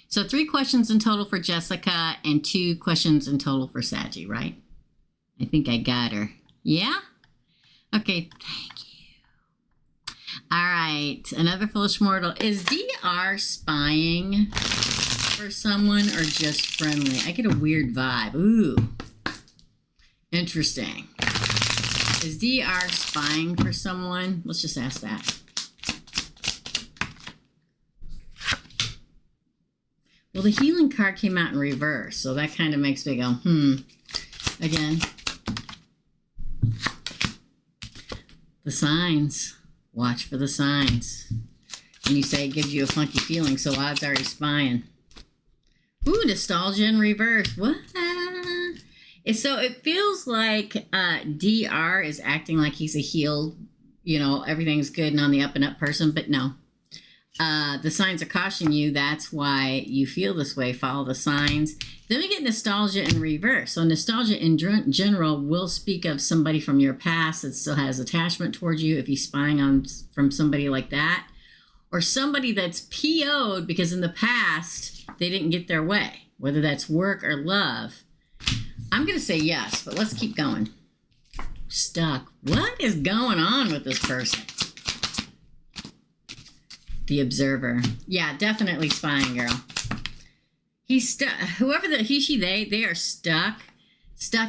So 3 questions in total for Jessica and 2 questions in total for Saggy, right? I think I got her. Yeah? Okay, thank you. All right, another foolish mortal. Is DR spying for someone or just friendly? I get a weird vibe. Ooh, interesting. Is DR spying for someone? Let's just ask that. Well, the healing card came out in reverse, so that kind of makes me go, Again. The signs. Watch for the signs. And you say it gives you a funky feeling, so odds are he's spying. Ooh, nostalgia in reverse. What? So it feels like DR is acting like he's a healed, everything's good and on the up and up person, but no. The signs are cautioning you. That's why you feel this way. Follow the signs. Then we get nostalgia in reverse. So nostalgia in general will speak of somebody from your past that still has attachment towards you if he's spying from somebody like that. Or somebody that's PO'd because in the past they didn't get their way, whether that's work or love. I'm going to say yes, but let's keep going. Stuck. What is going on with this person? The observer. Yeah, definitely spying, girl. He's stuck. Whoever he, she, they are stuck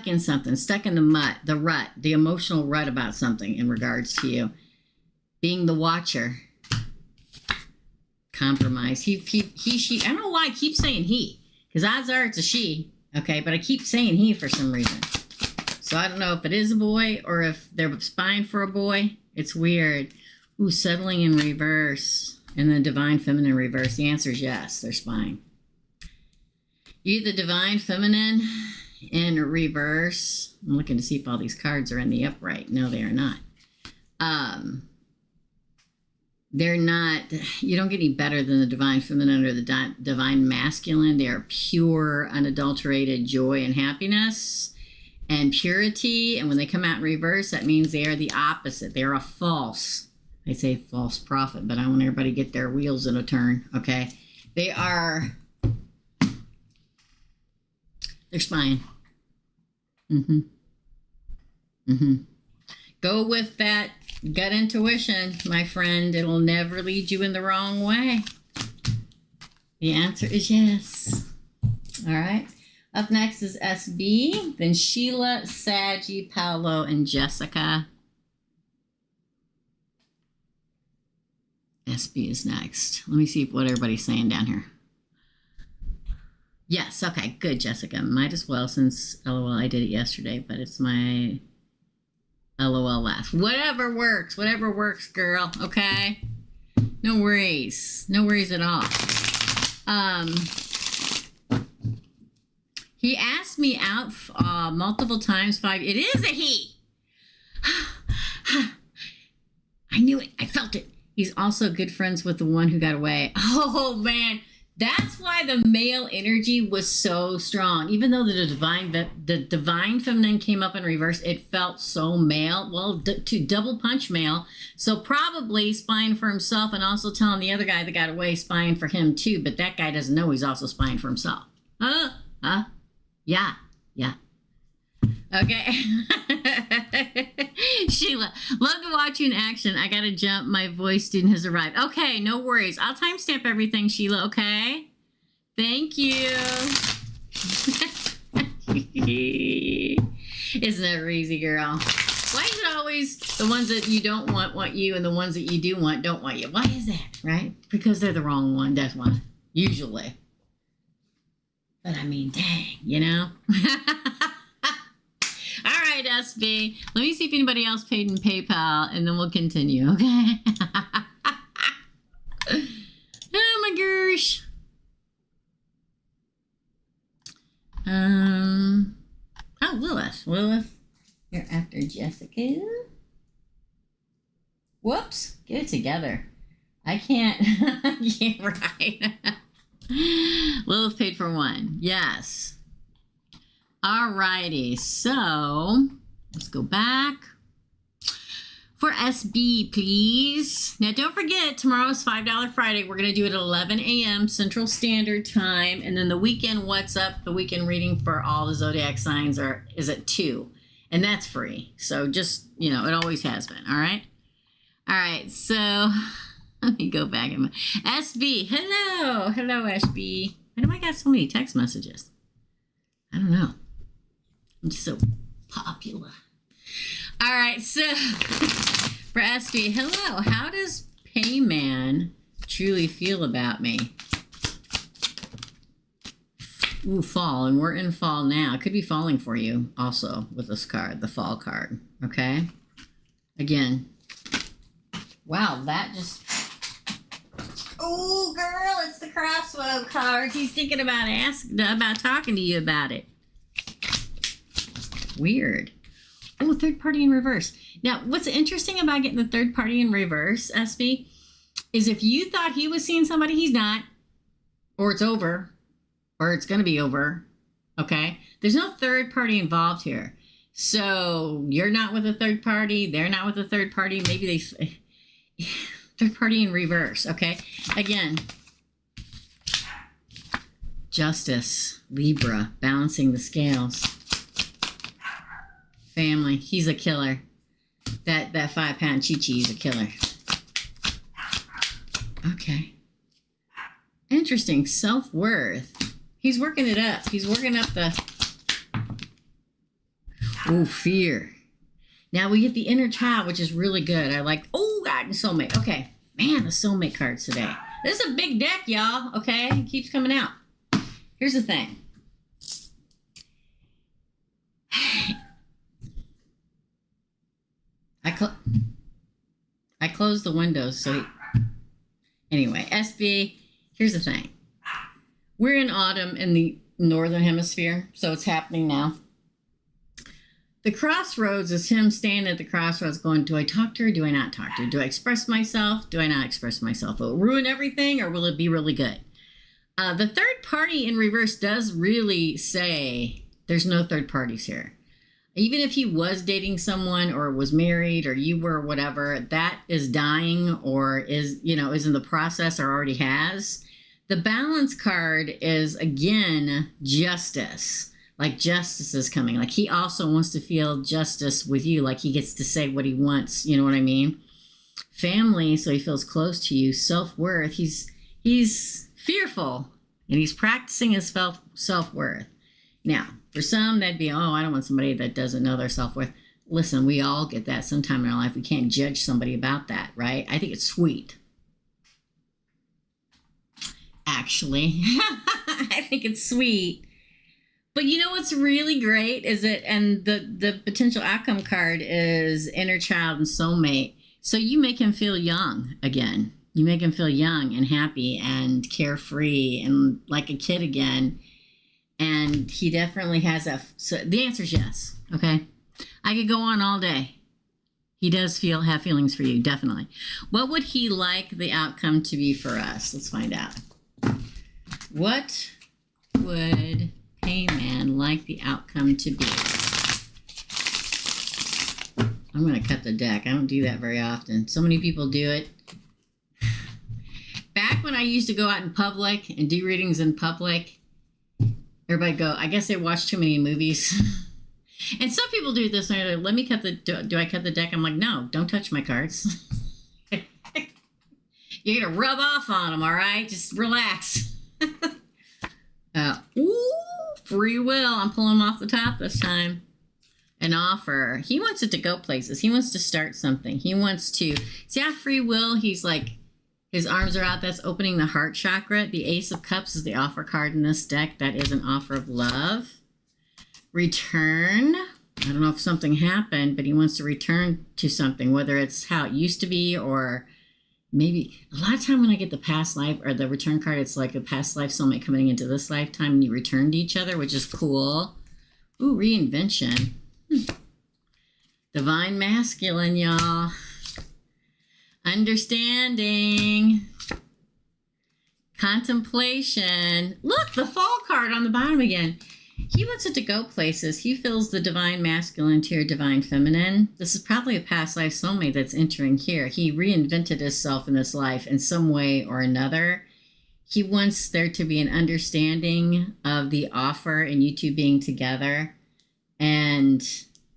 in something, stuck in the rut, the emotional rut about something in regards to you. Being the watcher. Compromise. He, she. I don't know why I keep saying he, because odds are it's a she. Okay, but I keep saying he for some reason. So I don't know if it is a boy or if they're spying for a boy. It's weird. Ooh, settling in reverse. And then divine feminine reverse. The answer is yes, they're spying. You the divine feminine in reverse. I'm looking to see if all these cards are in the upright. No, they are not. They're not, you don't get any better than the divine feminine or the divine masculine. They are pure, unadulterated joy and happiness and purity. And when they come out in reverse, that means they are the opposite. They are a false. I say false prophet, but I want everybody to get their wheels in a turn, okay? They're spying. Go with that gut intuition, my friend. It'll never lead you in the wrong way. The answer is yes. All right. Up next is SB, then Sheila, Saggy, Paolo, and Jessica. SB is next. Let me see what everybody's saying down here. Yes, okay, good, Jessica. Might as well, since LOL, I did it yesterday, but it's my LOL last. Whatever works, girl, okay? No worries at all. He asked me out multiple times. It is a he. I knew it, I felt it. He's also good friends with the one who got away. Oh, man. That's why the male energy was so strong. Even though the divine feminine came up in reverse, it felt so male. Well, to double punch male. So probably spying for himself and also telling the other guy that got away spying for him too. But that guy doesn't know he's also spying for himself. Yeah. Okay. Sheila, love to watch you in action. I gotta jump. My voice student has arrived. Okay, no worries. I'll timestamp everything, Sheila, okay? Thank you. Isn't that crazy, girl? Why is it always the ones that you don't want you, and the ones that you do want don't want you? Why is that, right? Because they're the wrong one, that's why. Usually. But I mean, dang, All right, SB. Let me see if anybody else paid in PayPal, and then we'll continue, okay? Oh, my gosh. Oh, Lilith. You're after Jessica. Whoops. Get it together. I can't. Yeah, right. Lilith paid for one. Yes. Alrighty, so let's go back. For SB, please. Now, don't forget, tomorrow's $5 Friday. We're going to do it at 11 a.m. Central Standard Time. And then the weekend What's Up, the weekend reading for all the Zodiac signs is at 2. And that's free. So just, it always has been. All right? All right, so let me go back. SB, hello. Hello, SB. Why do I got so many text messages? I don't know. I'm just so popular. All right, so for SB, hello. How does Payman truly feel about me? Ooh, fall. And we're in fall now. It could be falling for you also with this card, the fall card. Okay? Again. Wow, that just... Oh, girl, it's the crossroad card. He's thinking about talking to you about it. Weird. Oh, third party in reverse. Now, what's interesting about getting the third party in reverse, SB, is if you thought he was seeing somebody, he's not. Or it's over. Or it's going to be over. Okay? There's no third party involved here. So you're not with a third party. They're not with a third party. Maybe they... Third party in reverse. Okay? Again. Justice. Libra. Balancing the scales. Family. He's a killer. That 5-pound Chi-Chi is a killer. Okay. Interesting. Self-worth. He's working it up. He's working up the... Oh, fear. Now we get the inner child, which is really good. I like... Oh, God, and soulmate. Okay. Man, the soulmate cards today. This is a big deck, y'all. Okay? It keeps coming out. Here's the thing. I closed the windows, so... Anyway, SB, here's the thing. We're in autumn in the northern hemisphere, so it's happening now. The crossroads is him standing at the crossroads going, do I talk to her? Do I not talk to her? Do I express myself? Do I not express myself? Will it ruin everything, or will it be really good? The third party in reverse does really say there's no third parties here. Even if he was dating someone or was married or you were whatever, that is dying or is in the process or already has. The balance card is, again, justice. Like justice is coming. Like he also wants to feel justice with you. Like he gets to say what he wants. You know what I mean? Family, so he feels close to you. Self-worth, he's fearful and he's practicing his self-worth. Now, for some, that'd be, oh, I don't want somebody that doesn't know their self-worth. Listen, we all get that sometime in our life. We can't judge somebody about that, right? I think it's sweet. Actually, I think it's sweet. But you know what's really great is that, and the potential outcome card is inner child and soulmate. So you make him feel young again. You make him feel young and happy and carefree and like a kid again. And he definitely has a... So the answer is yes, okay? I could go on all day. He does have feelings for you, definitely. What would he like the outcome to be for us? Let's find out. What would Payman like the outcome to be? I'm going to cut the deck. I don't do that very often. So many people do it. Back when I used to go out in public and do readings in public... Everybody go, I guess they watch too many movies. And some people do this. They're like, let me cut the, do I cut the deck? I'm like, no, don't touch my cards. You're going to rub off on them, all right? Just relax. Ooh, free will. I'm pulling them off the top this time. An offer. He wants it to go places. He wants to start something. He wants to, see how free will, he's like, his arms are out. That's opening the heart chakra. The Ace of Cups is the offer card in this deck. That is an offer of love. Return. I don't know if something happened, but he wants to return to something, whether it's how it used to be or maybe a lot of time when I get the past life or the return card, it's like a past life soulmate coming into this lifetime and you return to each other, which is cool. Ooh, reinvention. Divine masculine, y'all. Understanding. Contemplation. Look, the fall card on the bottom again. He wants it to go places. He feels the divine masculine to your divine feminine. This is probably a past life soulmate that's entering here. He reinvented himself in this life in some way or another. He wants there to be an understanding of the offer and you two being together. And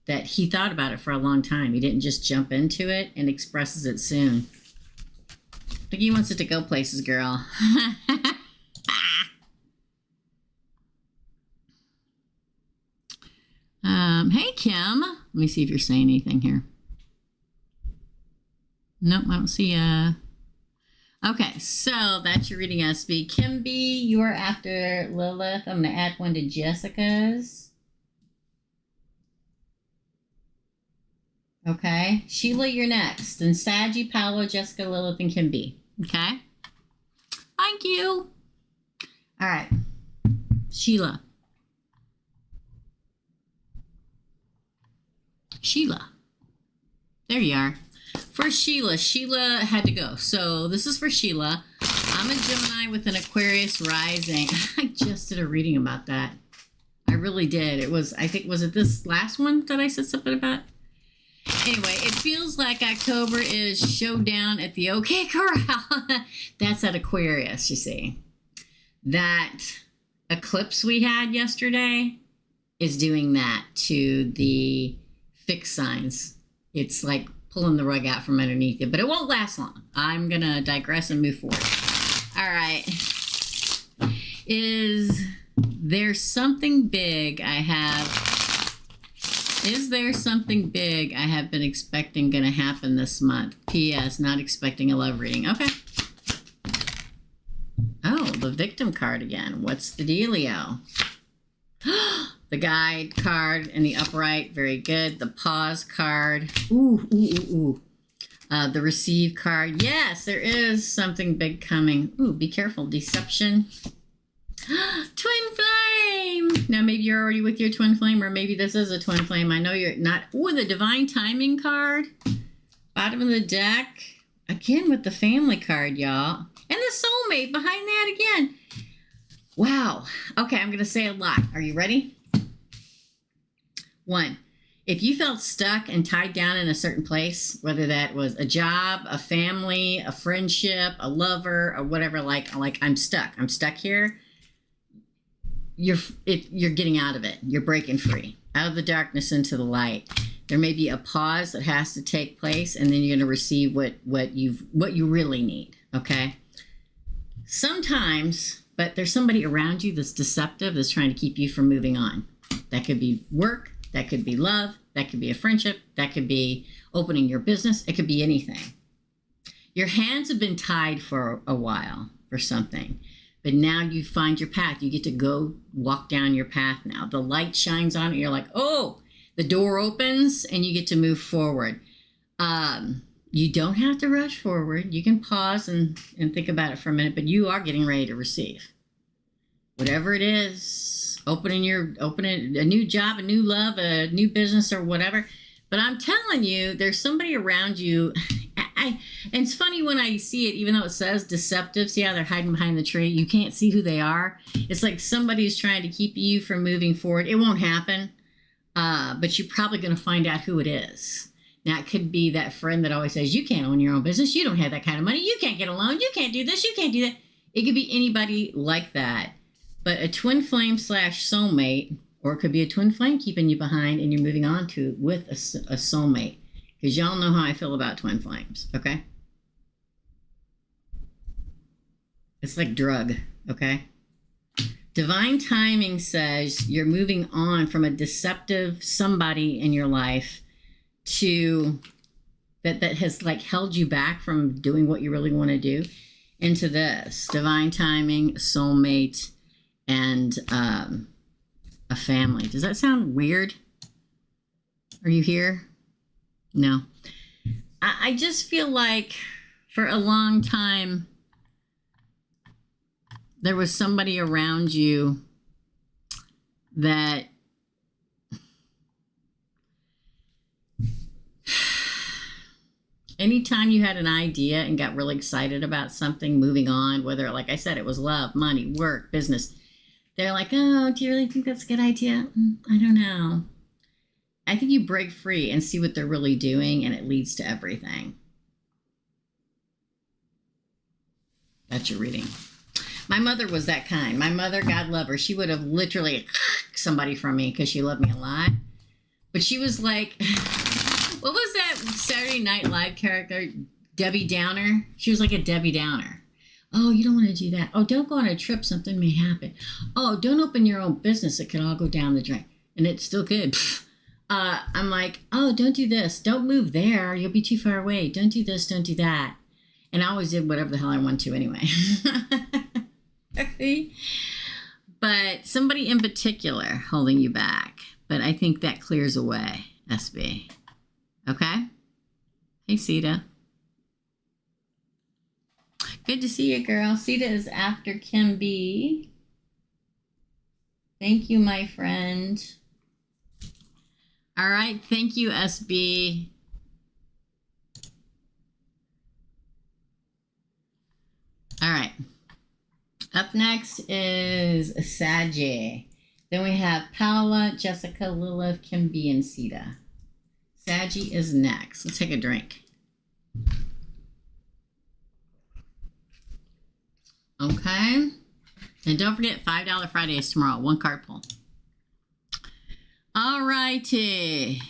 that he thought about it for a long time. He didn't just jump into it and expresses it soon. I think he wants it to go places, girl. Hey, Kim. Let me see if you're saying anything here. Nope, I don't see Okay, so that's your reading SB. Kimby, you are after Lilith. I'm going to add one to Jessica's. Okay, Sheila, you're next. And Saggy, Paolo, Jessica, Lilith, and Kimby. Okay? Thank you. All right, Sheila. Sheila. There you are. For Sheila, Sheila had to go. So this is for Sheila. I'm a Gemini with an Aquarius rising. I just did a reading about that. I really did. It was, I think, was it this last one that I said something about? Anyway, it feels like October is showdown at the OK Corral. That's at Aquarius, you see. That eclipse we had yesterday is doing that to the fixed signs. It's like pulling the rug out from underneath it, but it won't last long. I'm going to digress and move forward. All right. Is there something big I have? Is there something big I have been expecting going to happen this month? P.S. Not expecting a love reading. Okay. Oh, the victim card again. What's the dealio? The guide card in the upright, very good. The pause card, ooh, ooh, ooh, ooh. The receive card, yes, there is something big coming. Ooh, be careful, deception. Twin flame. Now maybe you're already with your twin flame, or maybe this is a twin flame. I know you're not. Ooh, the divine timing card, bottom of the deck, again with the family card, y'all, and the soulmate behind that again. Wow. Okay, I'm gonna say a lot. Are you ready? 1, if you felt stuck and tied down in a certain place, whether that was a job, a family, a friendship, a lover, or whatever, like I'm stuck here, you're getting out of it. You're breaking free, out of the darkness into the light. There may be a pause that has to take place, and then you're going to receive what you really need, okay? Sometimes, but there's somebody around you that's deceptive, that's trying to keep you from moving on. That could be work. That could be love. That could be a friendship. That could be opening your business. It could be anything. Your hands have been tied for a while for something, but now you find your path. You get to go walk down your path now. The light shines on it. You're like, oh, the door opens and you get to move forward. You don't have to rush forward. You can pause and think about it for a minute, but you are getting ready to receive. Whatever it is, opening a new job, a new love, a new business, or whatever. But I'm telling you, there's somebody around you. And it's funny when I see it, even though it says deceptive. See how they're hiding behind the tree? You can't see who they are. It's like somebody's trying to keep you from moving forward. It won't happen, but you're probably going to find out who it is. Now, it could be that friend that always says, you can't own your own business. You don't have that kind of money. You can't get a loan. You can't do this. You can't do that. It could be anybody like that. But a twin flame / soulmate, or it could be a twin flame keeping you behind and you're moving on to with a soulmate. Because y'all know how I feel about twin flames, okay? It's like drug, okay? Divine timing says you're moving on from a deceptive somebody in your life to that has like held you back from doing what you really want to do into this. Divine timing, soulmate, and a family. Does that sound weird? Are you here? No. I just feel like for a long time there was somebody around you that anytime you had an idea and got really excited about something, moving on, whether, like I said, it was love, money, work, business, they're like, oh, do you really think that's a good idea? I don't know. I think you break free and see what they're really doing, and it leads to everything. That's your reading. My mother was that kind. My mother, God love her, she would have literally somebody from me because she loved me a lot. But she was like, what was that Saturday Night Live character? Debbie Downer? She was like a Debbie Downer. Oh, you don't want to do that. Oh, don't go on a trip. Something may happen. Oh, don't open your own business. It could all go down the drain. And it still could. I'm like, oh, don't do this. Don't move there. You'll be too far away. Don't do this. Don't do that. And I always did whatever the hell I wanted to anyway. But somebody in particular holding you back. But I think that clears away, SB. Okay? Hey, Sita. Good to see you, girl. Sita is after Kim B. Thank you, my friend. All right. Thank you, SB. All right. Up next is Saji. Then we have Paula, Jessica, Lilith, Kim B, and Sita. Saji is next. Let's take a drink. Okay. And don't forget, $5 Friday is tomorrow. 1 card pull. All righty.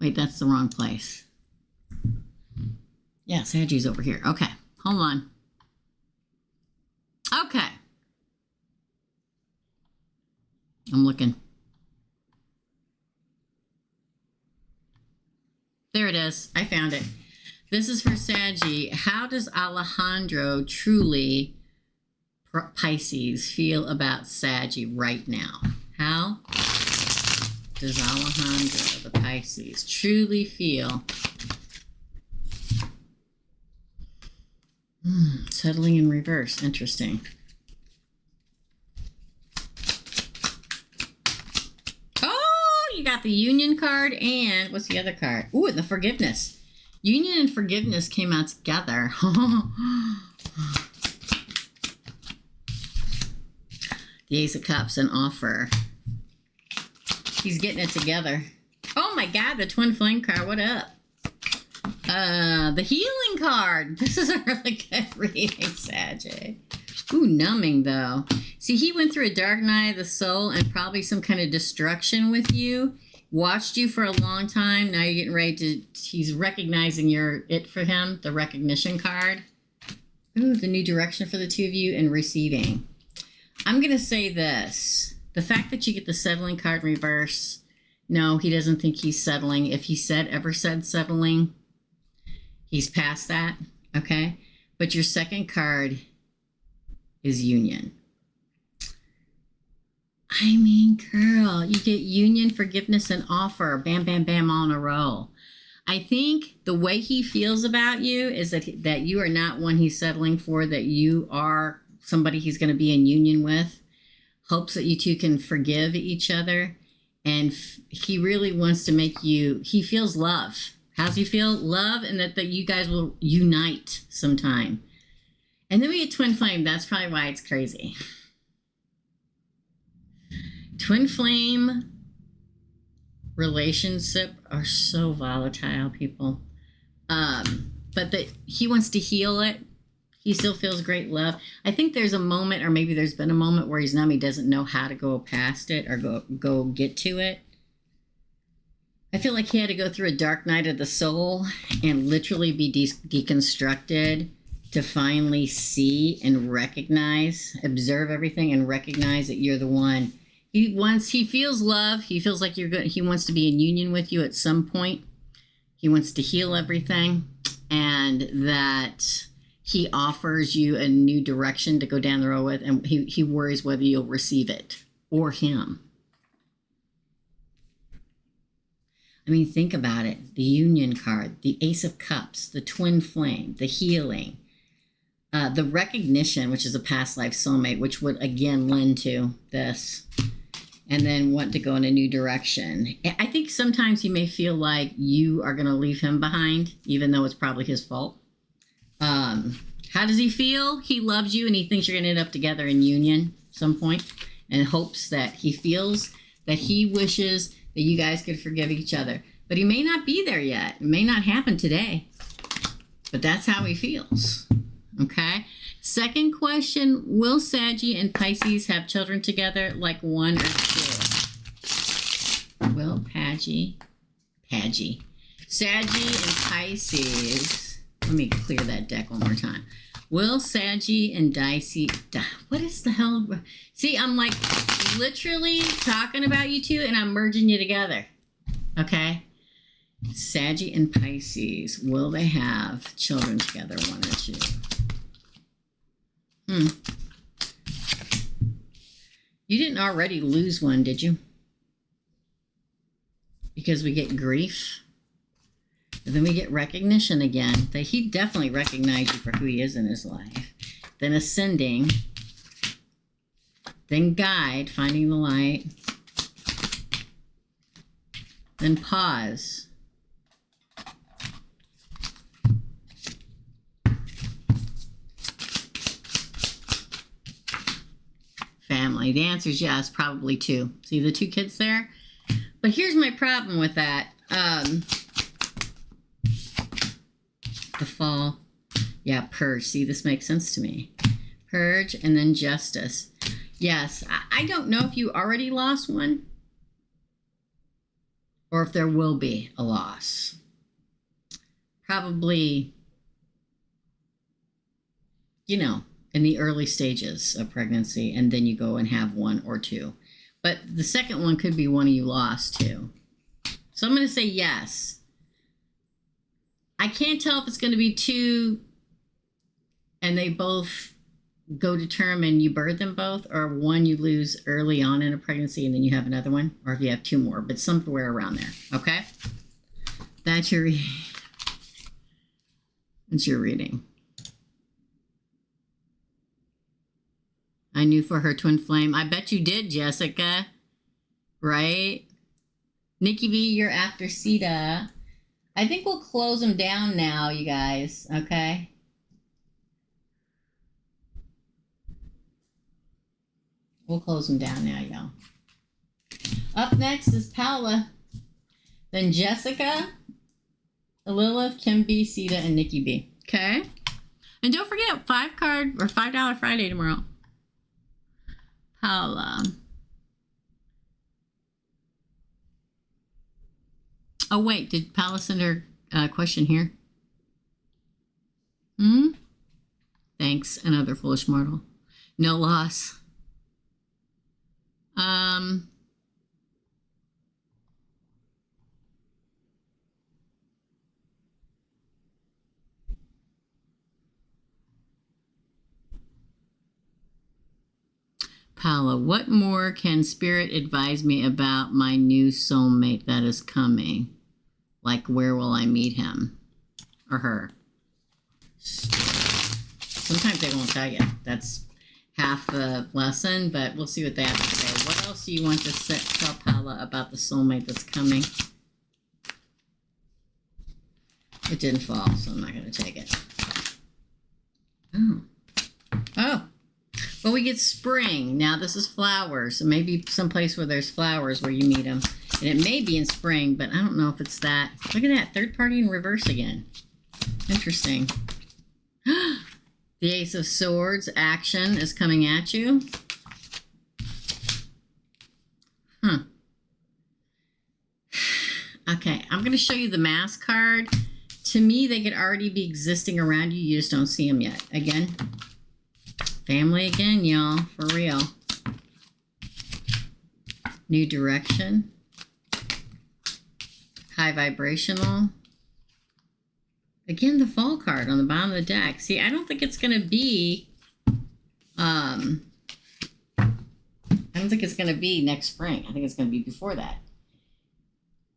Wait, that's the wrong place. Yeah, Saji's over here. Okay. Hold on. Okay. I'm looking. There it is. I found it. This is for Saji. How does Alejandro, truly Pisces, feel about Saji right now? How does Alejandro, the Pisces, truly feel? Settling in reverse. Interesting. Oh, you got the Union card and what's the other card? Ooh, the Forgiveness. Union and Forgiveness came out together. The Ace of Cups, an offer. He's getting it together. Oh my God, the Twin Flame card. What up? The Healing card. This is a really good reading, Saji. Ooh, numbing though. See, he went through a dark night of the soul and probably some kind of destruction with you. Watched you for a long time. Now you're getting ready to, he's recognizing you're it for him. The recognition card. Ooh, the new direction for the two of you and receiving. I'm going to say this. The fact that you get the settling card in reverse. No, he doesn't think he's settling. If he ever said settling, he's past that. Okay. But your second card is Union. I mean, girl, you get Union, Forgiveness, and offer. Bam, bam, bam, all in a row. I think the way he feels about you is that you are not one he's settling for, that you are somebody he's going to be in union with. Hopes that you two can forgive each other. And he really wants to make you, he feels love. How's he feel? Love, and that you guys will unite sometime. And then we get Twin Flame. That's probably why it's crazy. Twin Flame relationship are so volatile, people. But that he wants to heal it. He still feels great love. I think there's a moment, or maybe there's been a moment where he's numb. He doesn't know how to go past it or go get to it. I feel like he had to go through a dark night of the soul and literally be deconstructed to finally see and recognize, observe everything and recognize that you're the one. He feels love. He feels like you're good. He wants to be in union with you at some point. He wants to heal everything, and that he offers you a new direction to go down the road with, and he worries whether you'll receive it or him. I mean, think about it. The Union card, the Ace of Cups, the Twin Flame, the healing, the recognition, which is a past life soulmate, which would again lend to this. And then want to go in a new direction. I think sometimes he may feel like you are going to leave him behind, even though it's probably his fault. How does he feel? He loves you and he thinks you're going to end up together in union at some point, and hopes that he feels that he wishes that you guys could forgive each other. But he may not be there yet. It may not happen today. But that's how he feels. Okay? Second question, will Saji and Pisces have children together, like 1 or 2? Will Saji and Pisces, let me clear that deck one more time. Will Saji and Dicey, what is the hell? See, I'm like literally talking about you two and I'm merging you together. Okay? Saggy and Pisces. Will they have children together, one or two? You didn't already lose one, did you? Because we get grief. And then we get recognition again. That he definitely recognized you for who he is in his life. Then ascending. Then guide, finding the light. Then pause. Family. The answer is yes, probably two. See the two kids there? But here's my problem with that. The fall. Yeah, purge. See, this makes sense to me. Purge and then justice. Yes, I don't know if you already lost one or if there will be a loss. Probably, you know, in the early stages of pregnancy, and then you go and have one or two. But the second one could be one of you lost too. So I'm going to say yes. I can't tell if it's going to be two and they both go to term and you birth them both, or one you lose early on in a pregnancy and then you have another one, or if you have two more, but somewhere around there. Okay? That's your reading. I knew for her twin flame. I bet you did, Jessica. Right? Nikki B, you're after Sita. I think we'll close them down now, you guys. Okay? We'll close them down now, y'all. Up next is Paula. Then Jessica, Lilith, Kim B, Sita, and Nikki B. Okay? And don't forget, $5 Friday tomorrow. Paula. Oh, wait. Did Paula send her question here? Thanks. Another foolish mortal. No loss. Paula, what more can Spirit advise me about my new soulmate that is coming? Like, where will I meet him or her? Sometimes they won't tell you. That's half the lesson, but we'll see what they have to say. What else do you want to tell Paula about the soulmate that's coming? It didn't fall, so I'm not going to take it. Oh. Well, we get spring. Now this is flowers. So maybe someplace where there's flowers where you meet them. And it may be in spring, but I don't know if it's that. Look at that. Third party in reverse again. Interesting. The Ace of Swords. Action is coming at you. Okay. I'm going to show you the Mass card. To me, they could already be existing around you. You just don't see them yet. Again. Family again, y'all, for real. New direction. High vibrational. Again, the fall card on the bottom of the deck. See, I don't think it's going to be, I don't think it's going to be next spring. I think it's going to be before that.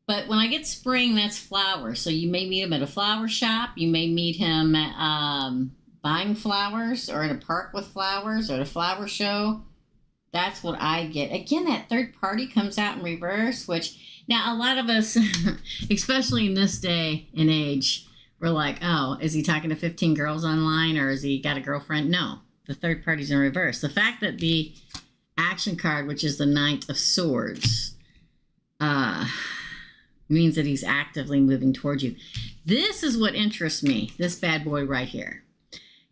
But when I get spring, that's flowers. So you may meet him at a flower shop. You may meet him at, buying flowers or in a park with flowers or at a flower show. That's what I get. Again, that third party comes out in reverse, which now a lot of us, especially in this day and age, we're like, oh, is he talking to 15 girls online or has he got a girlfriend? No, the third party's in reverse. The fact that the action card, which is the Knight of Swords, means that he's actively moving towards you. This is what interests me, this bad boy right here.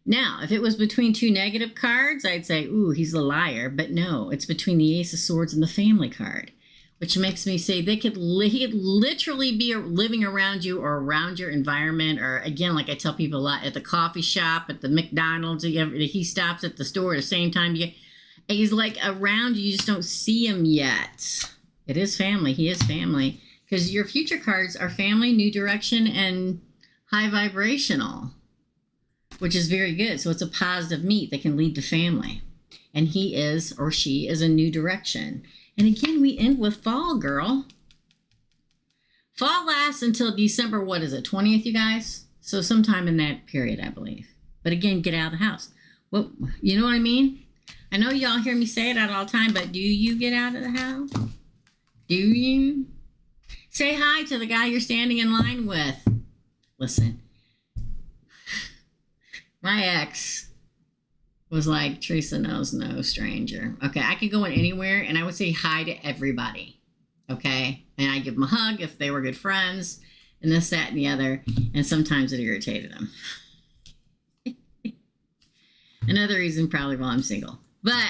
Now, if it was between two negative cards, I'd say, ooh, he's a liar. But no, it's between the Ace of Swords and the Family card, which makes me say he could literally be living around you or around your environment. Or again, like I tell people a lot, at the coffee shop, at the McDonald's, he stops at the store at the same time. He's like around you, you just don't see him yet. It is family. He is family. because your future cards are family, new direction, and high vibrational, which is very good. So it's a positive meet that can lead to family. And he is, or she is, a new direction. And again, we end with fall, girl. Fall lasts until December, what is it, 20th, you guys? So sometime in that period, I believe. But again, get out of the house. Well, you know what I mean? I know y'all hear me say it out all the time, but do you get out of the house? Do you? Say hi to the guy you're standing in line with. Listen, my ex was like, Teresa knows no stranger. Okay, I could go in anywhere and I would say hi to everybody. Okay, and I give them a hug if they were good friends, and this, that, and the other. And sometimes it irritated them. Another reason probably why I'm single. But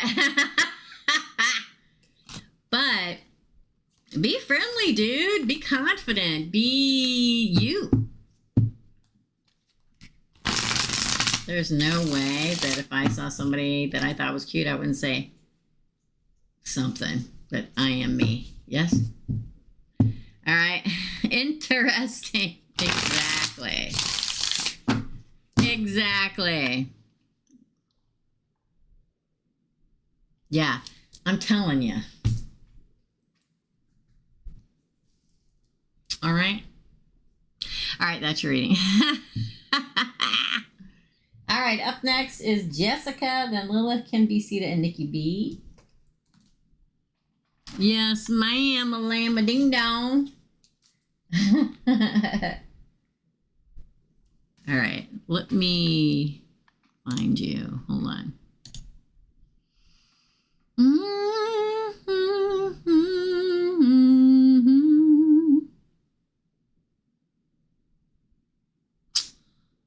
be friendly, dude. Be confident. Be you. There's no way that if I saw somebody that I thought was cute, I wouldn't say something, but I am me. Yes? All right. Interesting. Exactly. Exactly. Yeah, I'm telling you. All right. All right, that's your reading. All right, up next is Jessica, then Lilith, Kim B, Sita, and Nikki B. Yes, ma'am, a lamb, a ding dong. All right, let me find you. Hold on.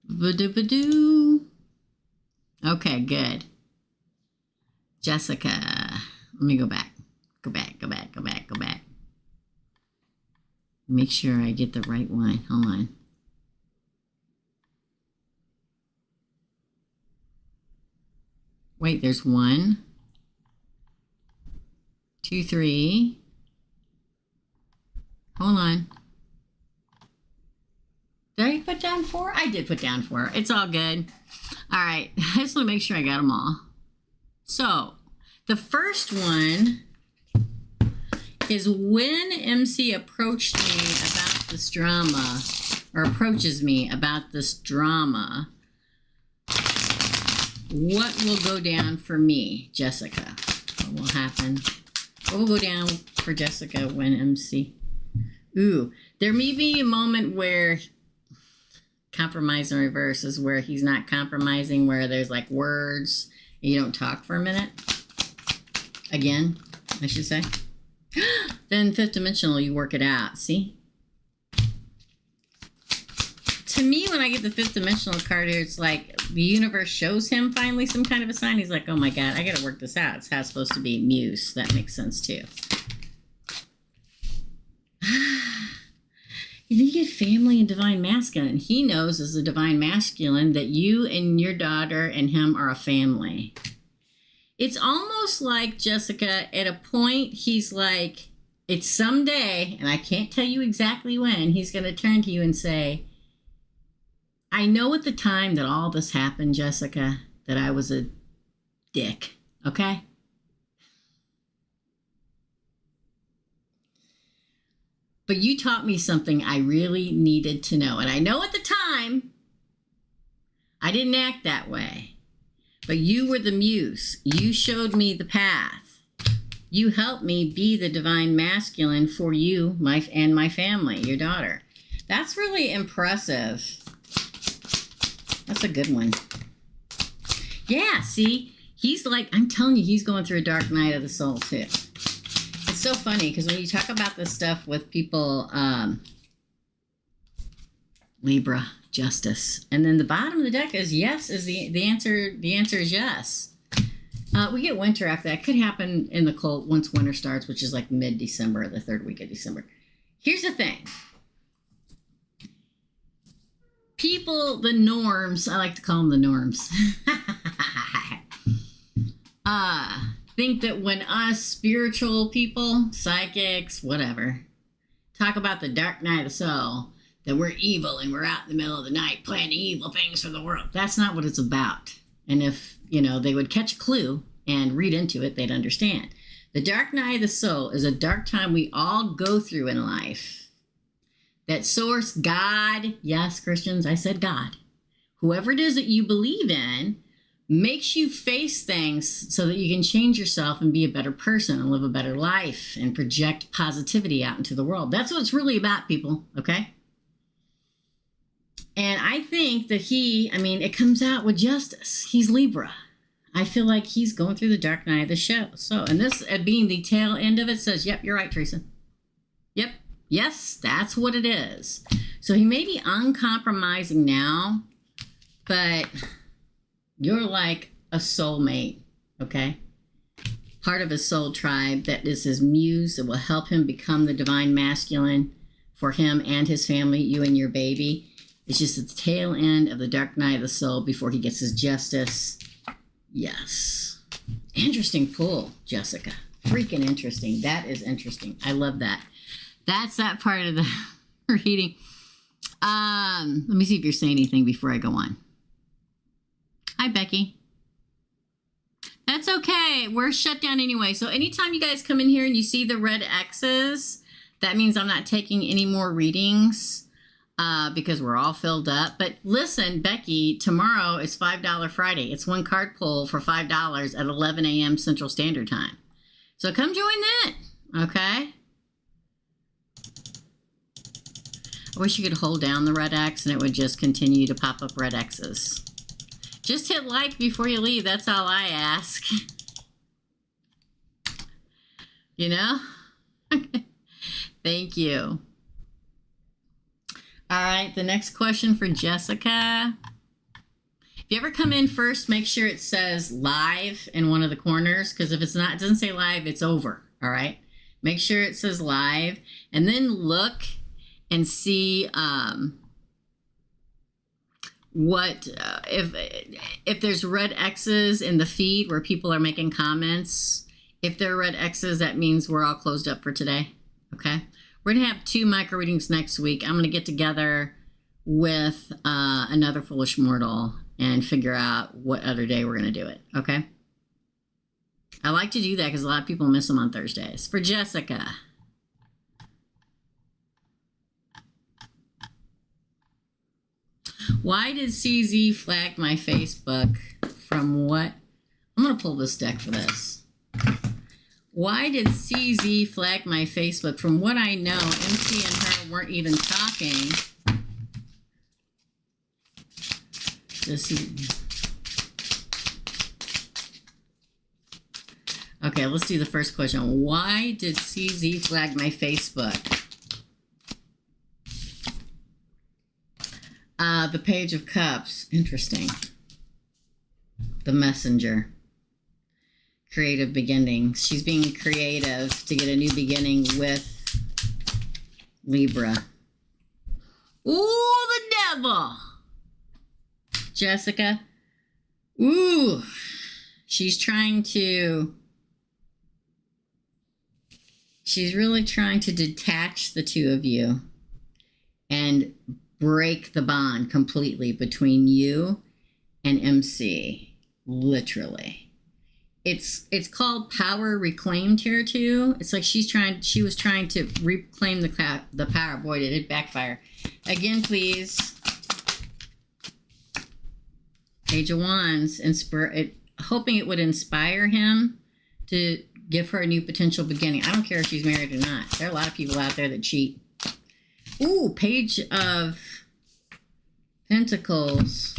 Ba-do-ba-doo. Okay, good. Jessica. Let me go back. Go back. Make sure I get the right one. Hold on. Wait, there's 1, 2, 3. Hold on. Did I put down 4? I did put down 4. It's all good. All right. I just want to make sure I got them all. So, the first one is when MC approached me about this drama, or approaches me about this drama, what will go down for me, Jessica? What will happen? What will go down for Jessica when MC? Ooh, there may be a moment where compromise in reverse is where he's not compromising, where there's like words and you don't talk for a minute. Again, I should say. Then fifth dimensional, you work it out. See? To me, when I get the fifth dimensional card here, it's like the universe shows him finally some kind of a sign. He's like, oh my God, I got to work this out. It's how it's supposed to be. Muse. That makes sense too. You get family and divine masculine. He knows as a divine masculine that you and your daughter and him are a family. It's almost like, Jessica, at a point, he's like, it's someday, and I can't tell you exactly when, he's going to turn to you and say, I know at the time that all this happened, Jessica, that I was a dick, okay? But you taught me something I really needed to know. And I know at the time, I didn't act that way. But you were the muse. You showed me the path. You helped me be the divine masculine for you and my family, your daughter. That's really impressive. That's a good one. Yeah, see? He's like, I'm telling you, he's going through a dark night of the soul, too. It's so funny because when you talk about this stuff with people, Libra, justice, and then the bottom of the deck is yes, is the answer. The answer is yes. We get winter after that. Could happen in the cold once winter starts, which is like mid-December, the third week of December. Here's the thing. People, the norms, I like to call them the norms, think that when us spiritual people, psychics, whatever, talk about the dark night of the soul, that we're evil and we're out in the middle of the night planning evil things for the world. That's not what it's about. And if, they would catch a clue and read into it, they'd understand. The dark night of the soul is a dark time we all go through in life. That source, God, yes, Christians, I said God, whoever it is that you believe in, makes you face things so that you can change yourself and be a better person and live a better life and project positivity out into the world. That's what it's really about, people, okay? And I think that it comes out with justice. He's Libra. I feel like he's going through the dark night of the show. So, and this being the tail end of it says, yep, you're right, Teresa. Yep. Yes, that's what it is. So he may be uncompromising now, but you're like a soulmate, okay? Part of his soul tribe that is his muse that will help him become the divine masculine for him and his family, you and your baby. It's just at the tail end of the dark night of the soul before he gets his justice. Yes. Interesting pull, Jessica. Freaking interesting. That is interesting. I love that. That's that part of the reading. Let me see if you're saying anything before I go on. Hi, Becky. That's okay. We're shut down anyway. So anytime you guys come in here and you see the red X's, that means I'm not taking any more readings because we're all filled up. But listen, Becky, tomorrow is $5 Friday. It's one card pull for $5 at 11 a.m. Central Standard Time. So come join that, okay? I wish you could hold down the red X and it would just continue to pop up red X's. Just hit like before you leave. That's all I ask. Thank you. All right, the next question for Jessica. If you ever come in first, make sure it says live in one of the corners, because if it's not, it doesn't say live, it's over. All right. Make sure it says live, and then look and see if there's red X's in the feed where people are making comments. If there are red X's, that means we're all closed up for today. Okay. We're going to have 2 micro readings next week. I'm going to get together with another foolish mortal and figure out what other day we're going to do it. Okay. I like to do that because a lot of people miss them on Thursdays. For Jessica. Why did CZ flag my Facebook from what? I'm going to pull this deck for this. Why did CZ flag my Facebook? From what I know, MC and her weren't even talking. Okay, let's do the first question. Why did CZ flag my Facebook? The Page of Cups. Interesting. The Messenger. Creative beginnings. She's being creative to get a new beginning with Libra. Ooh, the devil. Jessica. Ooh. She's really trying to detach the two of you and break the bond completely between you and MC. Literally. It's called Power Reclaimed here too. It's like she was trying to reclaim the power. Boy, did it backfire. Again, please. Page of Wands, hoping it would inspire him to give her a new potential beginning. I don't care if she's married or not. There are a lot of people out there that cheat. Ooh, Page of Pentacles.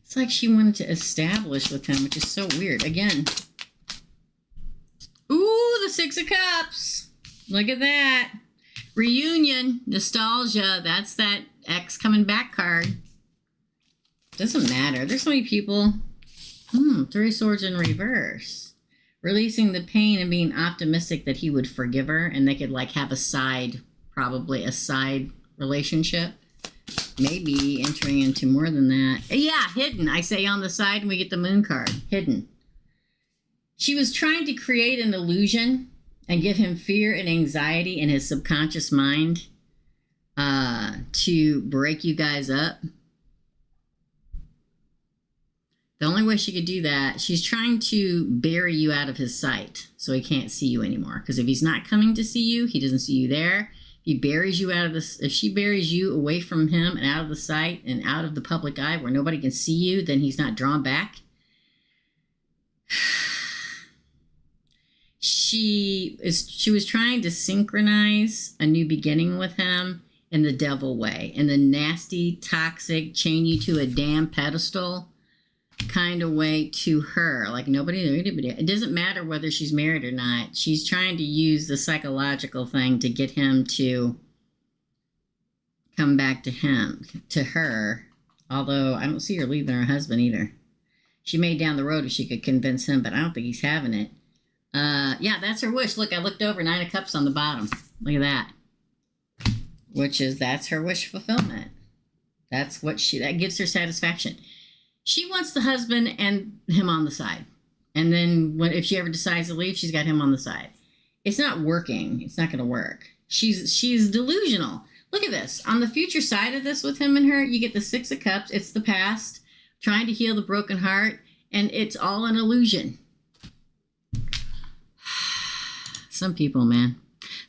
It's like she wanted to establish with him, which is so weird. Again. Ooh, the Six of Cups. Look at that. Reunion. Nostalgia. That's that ex coming back card. Doesn't matter. There's so many people. Three of Swords in reverse. Releasing the pain and being optimistic that he would forgive her and they could like have a side relationship. Maybe entering into more than that. Yeah, hidden. I say on the side and we get the Moon card. Hidden. She was trying to create an illusion and give him fear and anxiety in his subconscious mind to break you guys up. The only way she could do that, she's trying to bury you out of his sight so he can't see you anymore. Because if he's not coming to see you, he doesn't see you there. He buries you out of this. If she buries you away from him and out of the sight and out of the public eye where nobody can see you, then he's not drawn back. She was trying to synchronize a new beginning with him in the devil way, in the nasty, toxic, chain you to a damn pedestal kind of way to her. Like nobody, it doesn't matter whether she's married or not. She's trying to use the psychological thing to get him to come back to her. Although I don't see her leaving her husband either. She may down the road if she could convince him, but I don't think he's having it. Yeah, that's her wish. Look, I looked over, 9 of Cups on the bottom. Look at that. That's her wish fulfillment. That gives her satisfaction. She wants the husband and him on the side. And then if she ever decides to leave, she's got him on the side. It's not working. It's not going to work. She's delusional. Look at this. On the future side of this with him and her, you get the 6 of Cups. It's the past, trying to heal the broken heart, and it's all an illusion. Some people, man.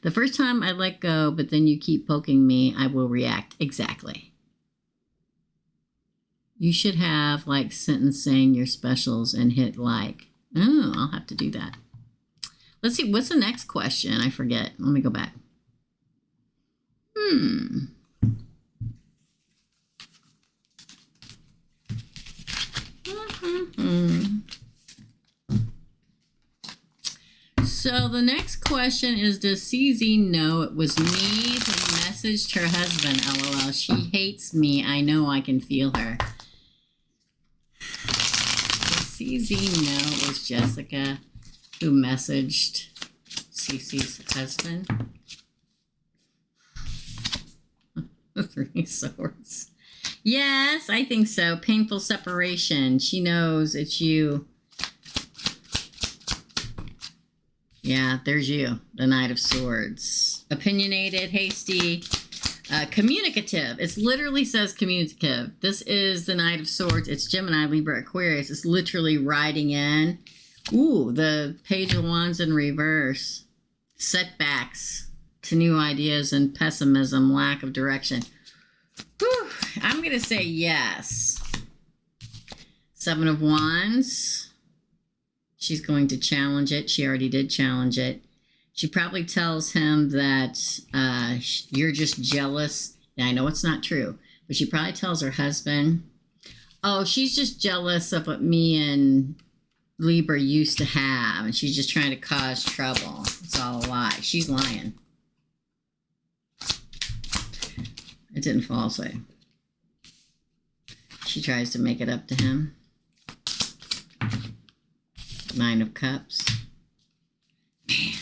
The first time I let go, but then you keep poking me, I will react. Exactly. You should have like sentencing your specials and hit like. Oh, I'll have to do that. Let's see. What's the next question? I forget. Let me go back. So the next question is, does CZ know it was me who messaged her husband? LOL. She hates me. I know, I can feel her. Does CZ know it was Jessica who messaged CC's husband? 3 of Swords. Yes, I think so. Painful separation. She knows it's you. Yeah, there's you. The Knight of Swords. Opinionated, hasty, communicative. It literally says communicative. This is the Knight of Swords. It's Gemini, Libra, Aquarius. It's literally riding in. Ooh, the Page of Wands in reverse. Setbacks to new ideas and pessimism, lack of direction. Whew, I'm going to say yes. 7 of Wands. She's going to challenge it. She already did challenge it. She probably tells him that you're just jealous. Now, I know it's not true, but she probably tells her husband, oh, she's just jealous of what me and Libra used to have, and she's just trying to cause trouble. It's all a lie. She's lying. It didn't fall, so she tries to make it up to him. 9 of Cups. Man.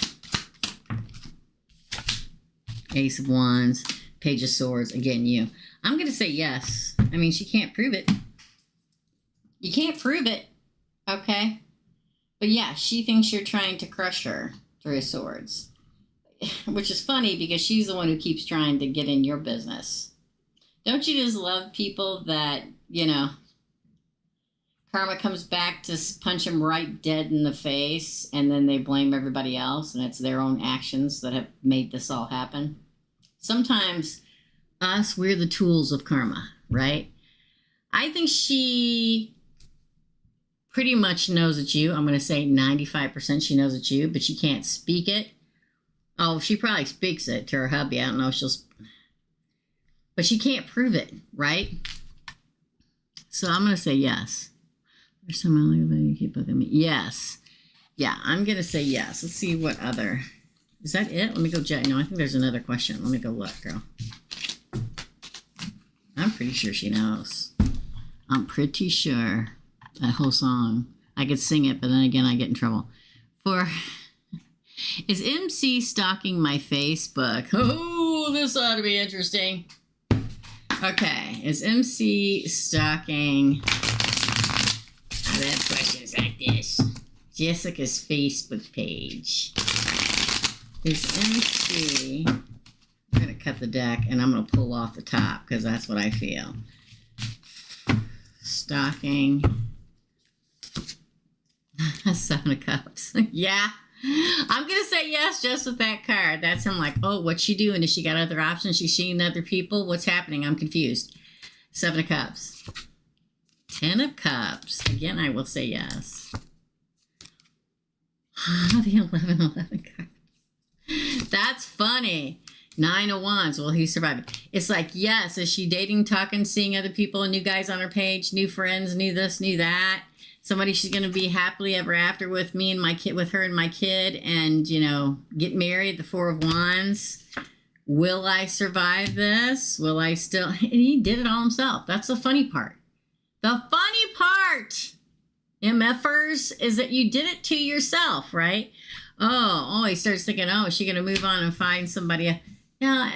Ace of Wands. Page of Swords. Again, you. I'm going to say yes. I mean, she can't prove it. You can't prove it. Okay? But yeah, she thinks you're trying to crush her. 3 of Swords. Which is funny because she's the one who keeps trying to get in your business. Don't you just love people that, you know, karma comes back to punch them right dead in the face, and then they blame everybody else, and it's their own actions that have made this all happen? Sometimes we're the tools of karma, right? I think she pretty much knows it's you. I'm going to say 95% she knows it's you, but she can't speak it. Oh, she probably speaks it to her hubby. I don't know if she'll... But she can't prove it, right? So I'm going to say yes. There's someone you keep looking at me. Yes. Yeah, I'm going to say yes. Let's see what other... Is that it? Let me go check. No, I think there's another question. Let me go look, girl. I'm pretty sure she knows. I'm pretty sure. That whole song. I could sing it, but then again, I get in trouble. Is MC stalking my Facebook? Oh, this ought to be interesting. Okay. Is MC stalking... I've had questions like this. Jessica's Facebook page. is MC. I'm going to cut the deck and I'm going to pull off the top because that's what I feel. Stocking. 7 of Cups. Yeah. I'm going to say yes just with that card. That's him like, oh, what's she doing? Has she got other options? She's seeing other people? What's happening? I'm confused. 7 of Cups. 10 of Cups. Again, I will say yes. The 11 card. That's funny. 9 of Wands. Well, he survived. It's like, yes. Is she dating, talking, seeing other people, new guys on her page, new friends, new this, new that? Somebody she's going to be happily ever after with me and my kid, with her and my kid, and, you know, get married. The 4 of Wands. Will I survive this? Will I still? And he did it all himself. That's the funny part. The funny part, MFers, is that you did it to yourself, right? Oh, he starts thinking, oh, is she going to move on and find somebody? Now,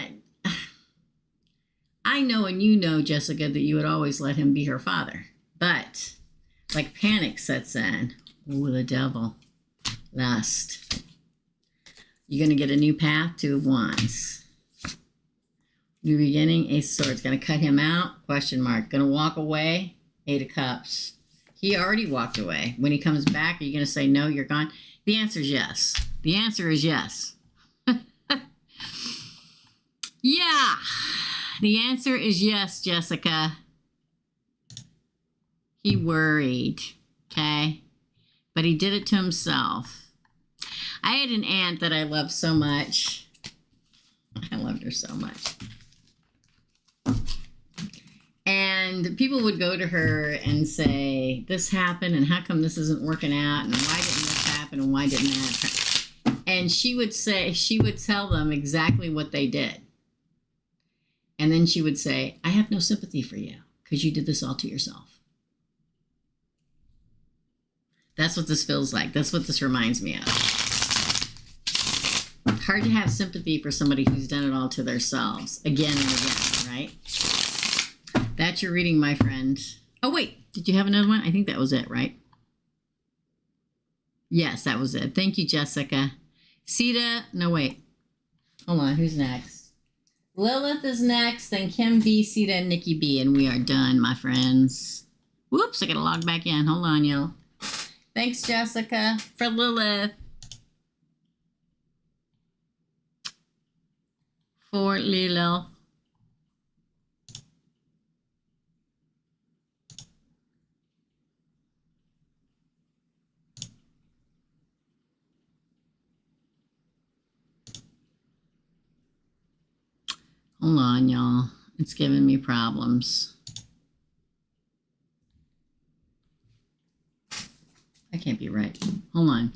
I know and you know, Jessica, that you would always let him be her father. But, like, panic sets in. Ooh, the devil. Lust. You're going to get a new path. 2 of Wands. New beginning. Ace of Swords. Going to cut him out? Question mark. Going to walk away? 8 of Cups. He already walked away. When he comes back, are you going to say, no, you're gone? The answer is yes. The answer is yes. Yeah. The answer is yes, Jessica. He worried, okay? But he did it to himself. I had an aunt that I loved so much. I loved her so much. And people would go to her and say, this happened, and how come this isn't working out, and why didn't this happen, and why didn't that happen? And she would say, she would tell them exactly what they did. And then she would say, I have no sympathy for you, because you did this all to yourself. That's what this feels like. That's what this reminds me of. Hard to have sympathy for somebody who's done it all to themselves, again and again, right? That's your reading, my friend. Oh, wait. Did you have another one? I think that was it, right? Yes, that was it. Thank you, Jessica. Sita. No, wait. Hold on. Who's next? Lilith is next. Then Kim B, Sita, and Nikki B. And we are done, my friends. Whoops. I got to log back in. Hold on, y'all. Thanks, Jessica, for Lilith. For Lilith. Hold on, y'all. It's giving me problems. That can't be right. Hold on.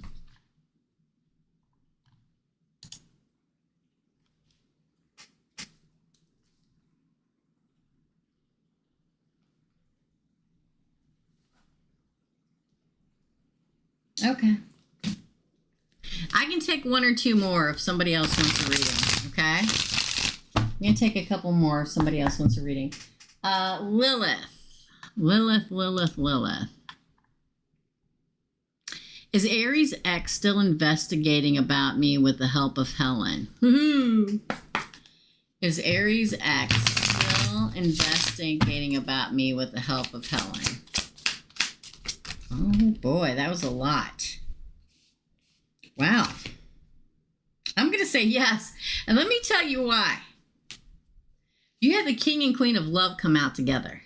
Okay. I can take 1 or 2 more if somebody else wants to read them, okay? I'm going to take a couple more if somebody else wants a reading. Lilith. Lilith. Is Aries X still investigating about me with the help of Helen? Is Aries X still investigating about me with the help of Helen? Oh boy, that was a lot. Wow. I'm going to say yes. And let me tell you why. You had the King and Queen of Love come out together.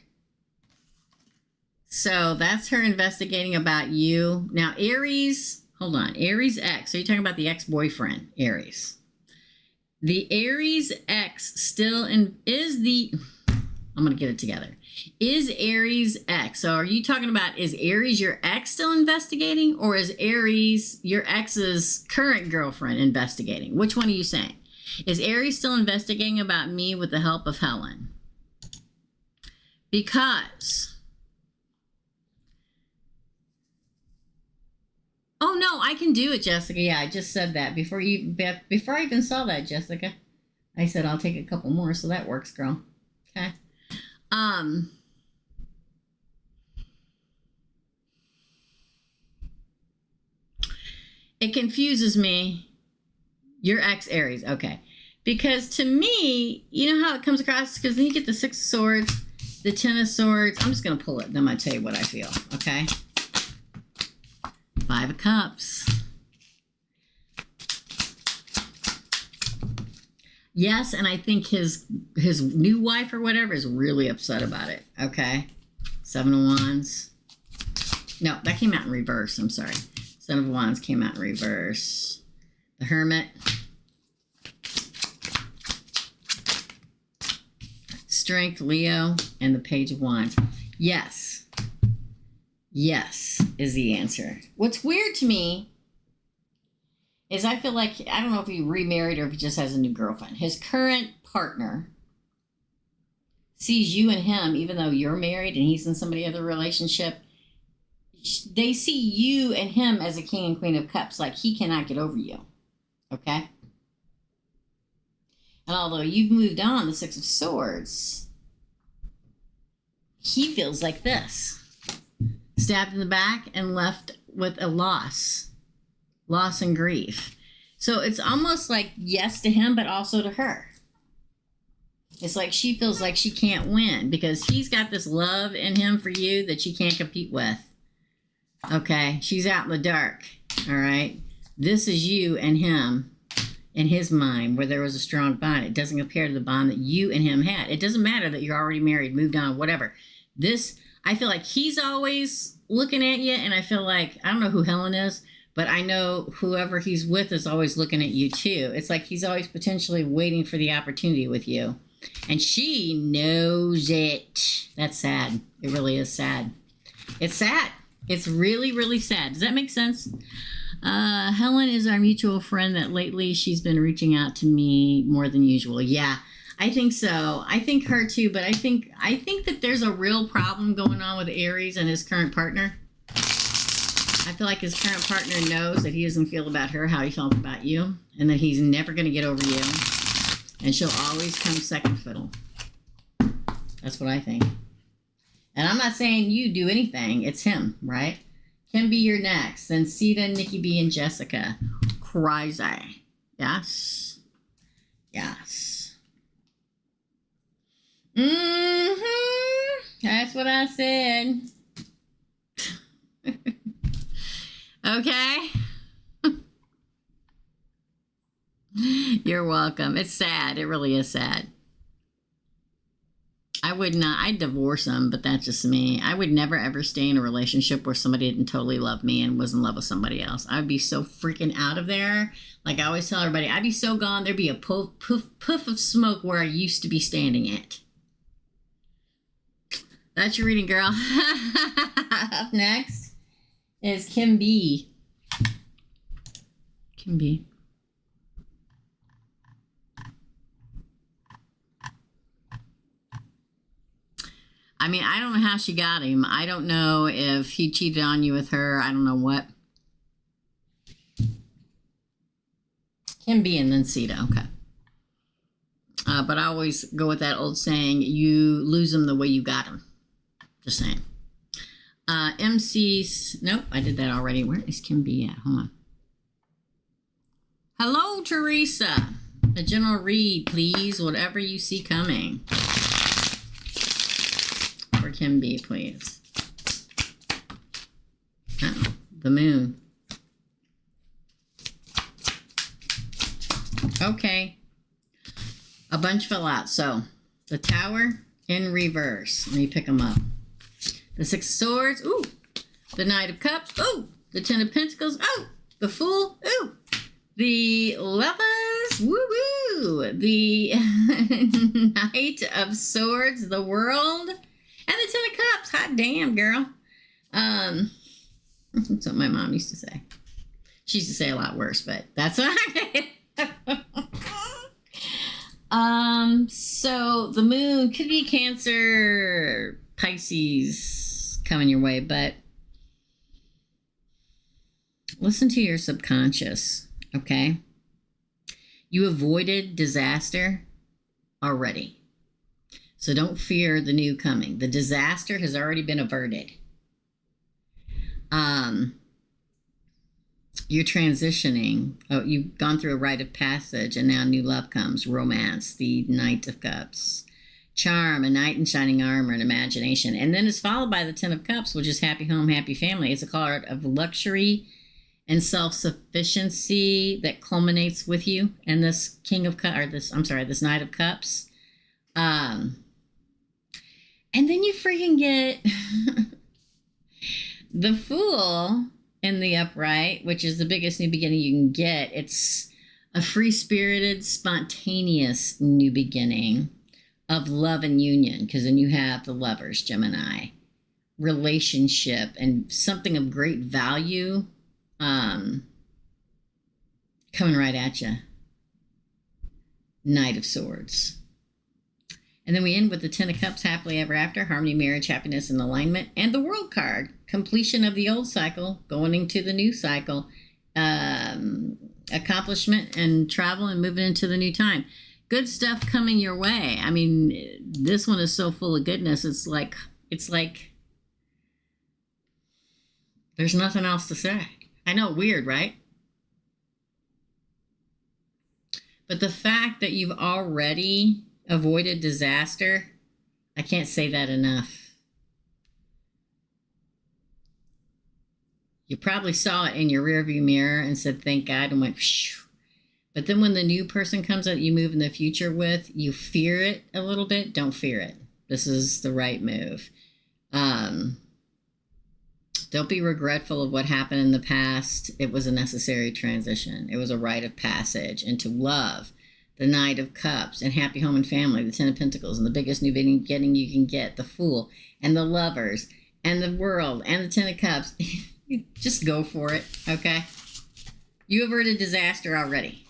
So that's her investigating about you. Now, Aries, hold on. Aries X. So you're talking about the ex-boyfriend, Aries. The Aries X still is the... I'm going to get it together. Is Aries X. So are you talking about, is Aries your ex still investigating? Or is Aries your ex's current girlfriend investigating? Which one are you saying? Is Aries still investigating about me with the help of Helen? Because... Oh, no, I can do it, Jessica. Yeah, I just said that before I even saw that, Jessica. I said I'll take a couple more, so that works, girl. Okay. It confuses me. Your ex Aries, okay. Because to me, you know how it comes across? Because then you get the Six of Swords, the Ten of Swords. I'm just going to pull it. Then I'm going to tell you what I feel, okay? Five of Cups. Yes, and I think his new wife or whatever is really upset about it, okay? Seven of Wands. No, that came out in reverse. I'm sorry. Seven of Wands came out in reverse. The Hermit. Strength, Leo, and the Page of Wands. Yes. Yes is the answer. What's weird to me is I feel like, I don't know if he remarried or if he just has a new girlfriend. His current partner sees you and him, even though you're married and he's in somebody other relationship, they see you and him as a King and Queen of Cups, like he cannot get over you. Okay? And although you've moved on, the Six of Swords, he feels like this. Stabbed in the back and left with a loss and grief. So it's almost like yes to him, but also to her. It's like she feels like she can't win because he's got this love in him for you that she can't compete with. Okay, she's out in the dark. All right, this is you and him in his mind where there was a strong bond. It doesn't compare to the bond that you and him had. It doesn't matter that you're already married, moved on, whatever. This, I feel like he's always looking at you, and I feel like, I don't know who Helen is, but I know whoever he's with is always looking at you too. It's like he's always potentially waiting for the opportunity with you. And she knows it. That's sad. It really is sad. It's sad. It's really, really sad. Does that make sense? Helen is our mutual friend that lately she's been reaching out to me more than usual. Yeah, I think so. I think her too, but I think that there's a real problem going on with Aries and his current partner. I feel like his current partner knows that he doesn't feel about her how he felt about you, and that he's never going to get over you, and she'll always come second fiddle. That's what I think. And I'm not saying you do anything. It's him, right? Kim B, you're next. Then Sita, Nikki B, and Jessica. Crazy. Yes. Yes. Mm-hmm. That's what I said. Okay? You're welcome. It's sad. It really is sad. I would not, I'd divorce him, but that's just me. I would never ever stay in a relationship where somebody didn't totally love me and was in love with somebody else. I would be so freaking out of there. Like I always tell everybody, I'd be so gone, there'd be a puff of smoke where I used to be standing at. That's your reading, girl. Up next is Kim B. Kim B. I mean, I don't know how she got him. I don't know if he cheated on you with her. I don't know what. Kim B and then Sita. Okay. But I always go with that old saying, you lose them the way you got them. Just saying. MC's, nope, I did that already. Where is Kim B at? Hold on. Hello, Teresa. A general read, please. Whatever you see coming. For Kim B, please. The moon. Okay. A bunch fell out. So, the Tower in reverse. Let me pick them up. The Six of Swords. Ooh. The Knight of Cups. Ooh. The Ten of Pentacles. Oh. The Fool. Ooh. The Lovers. Woo-woo. The Knight of Swords. The World. And the Ten of Cups. Hot damn, girl. That's what my mom used to say. She used to say a lot worse, but that's what I so the moon could be Cancer, Pisces coming your way, but listen to your subconscious, okay? You avoided disaster already. So don't fear the new coming. The disaster has already been averted. you're transitioning. Oh, you've gone through a rite of passage, and now new love comes. Romance, the Knight of Cups. Charm, a knight in shining armor, and imagination. And then it's followed by the Ten of Cups, which is happy home, happy family. It's a card of luxury and self-sufficiency that culminates with you. And this King of Cups, or this Knight of Cups. And then you freaking get the Fool in the upright, which is the biggest new beginning you can get. It's a free-spirited, spontaneous new beginning of love and union, because then you have the Lovers, Gemini, relationship, and something of great value coming right at you. Knight of Swords. And then we end with the Ten of Cups, happily ever after, harmony, marriage, happiness, and alignment. And the World card, completion of the old cycle, going into the new cycle, accomplishment and travel and moving into the new time. Good stuff coming your way. I mean, this one is so full of goodness. It's like there's nothing else to say. I know, weird, right? But the fact that you've already avoided disaster, I can't say that enough. You probably saw it in your rearview mirror and said, thank God, and went, phew. But then when the new person comes that you move in the future with, you fear it a little bit. Don't fear it. This is the right move. Don't be regretful of what happened in the past. It was a necessary transition. It was a rite of passage into love, the Knight of Cups, and happy home and family, the Ten of Pentacles, and the biggest new beginning you can get, the Fool, and the Lovers, and the World, and the Ten of Cups. Just go for it, okay? You averted disaster already.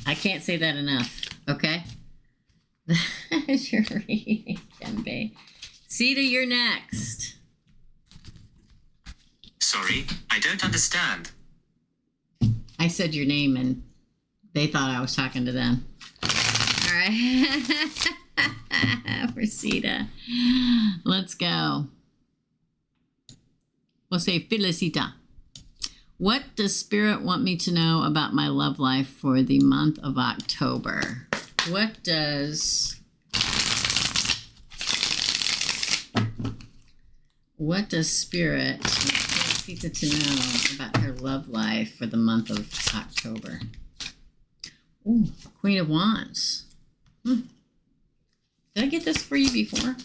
I can't say that enough, okay? That is your reading, Genbe. Sita, you're next. Sorry, I don't understand. I said your name and they thought I was talking to them. All right. For Sita. Let's go. We'll say Felicita. What does Spirit want me to know about my love life for the month of October? What does Spirit want Felicita to know about her love life for the month of October? Ooh, Queen of Wands. Did I get this for you before?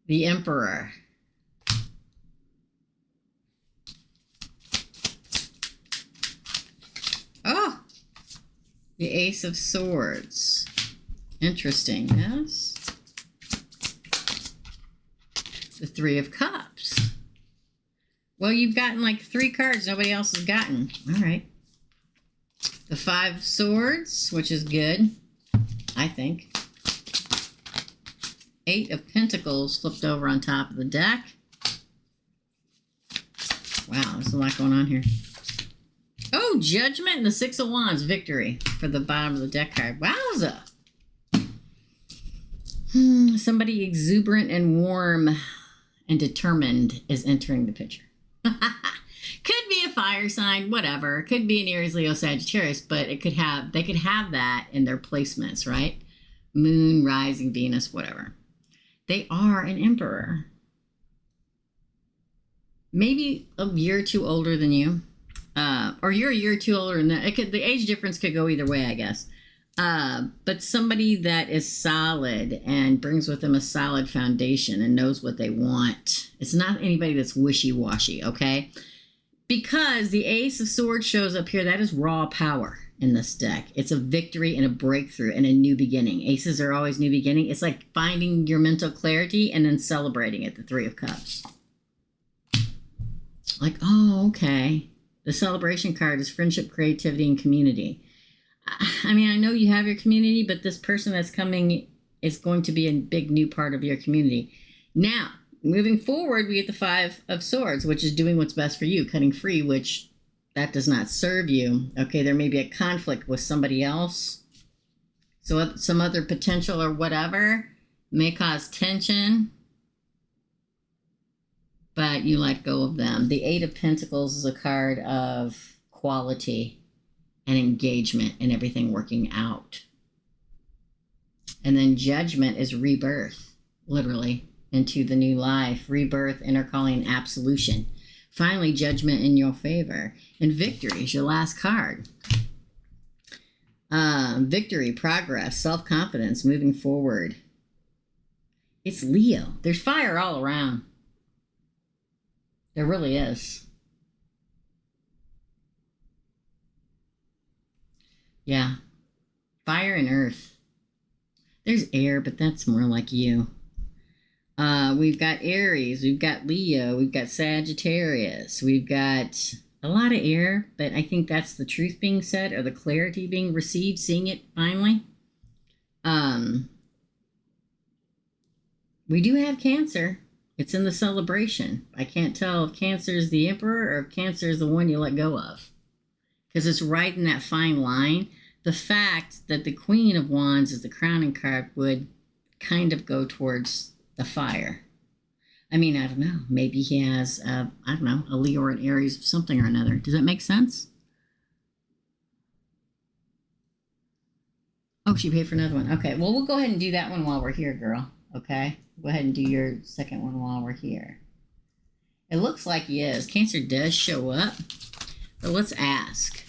The Emperor. Oh, the Ace of Swords. Interesting, yes. The Three of Cups. Well, you've gotten like 3 cards nobody else has gotten. All right. The Five of Swords, which is good, I think. 8 of Pentacles flipped over on top of the deck. Wow, there's a lot going on here. Oh, Judgment and the Six of Wands, victory for the bottom of the deck card. Wowza. Somebody exuberant and warm and determined is entering the picture. Could be a fire sign, whatever. Could be an Aries, Leo, Sagittarius, but they could have that in their placements, right? Moon, rising, Venus, whatever. They are an emperor. Maybe a year or two older than you. Or you're a year or two older than that. The age difference could go either way, I guess. But somebody that is solid and brings with them a solid foundation and knows what they want. It's not anybody that's wishy-washy, okay? Because the Ace of Swords shows up here, that is raw power in this deck. It's a victory and a breakthrough and a new beginning. Aces are always new beginning. It's like finding your mental clarity and then celebrating it, the Three of Cups. Like, oh, okay. The celebration card is friendship, creativity, and community. I mean, I know you have your community, but this person that's coming is going to be a big new part of your community. Now, moving forward, we get the Five of Swords, which is doing what's best for you, cutting free, which that does not serve you. Okay, there may be a conflict with somebody else. So some other potential or whatever may cause tension. but you let go of them. The Eight of Pentacles is a card of quality and engagement and everything working out. And then Judgment is rebirth, literally, into the new life. Rebirth, inner calling, absolution. Finally, Judgment in your favor. And Victory is your last card. Victory, progress, self-confidence, moving forward. It's Leo. There's fire all around. There really is. Yeah. Fire and earth. There's air, but that's more like you. We've got Aries, we've got Leo, we've got Sagittarius, we've got a lot of air, but I think that's the truth being said or the clarity being received, seeing it finally. We do have Cancer. It's in the celebration. I can't tell if Cancer is the Emperor or if Cancer is the one you let go of, because it's right in that fine line. The fact that the Queen of Wands is the crowning card would kind of go towards the fire. I mean, I don't know. Maybe he has, I don't know, a Leo or an Aries, something or another. Does that make sense? Oh, she paid for another one. Okay, well, we'll go ahead and do that one while we're here, girl. Okay? Go ahead and do your second one while we're here. It looks like he is. Cancer does show up. But let's ask.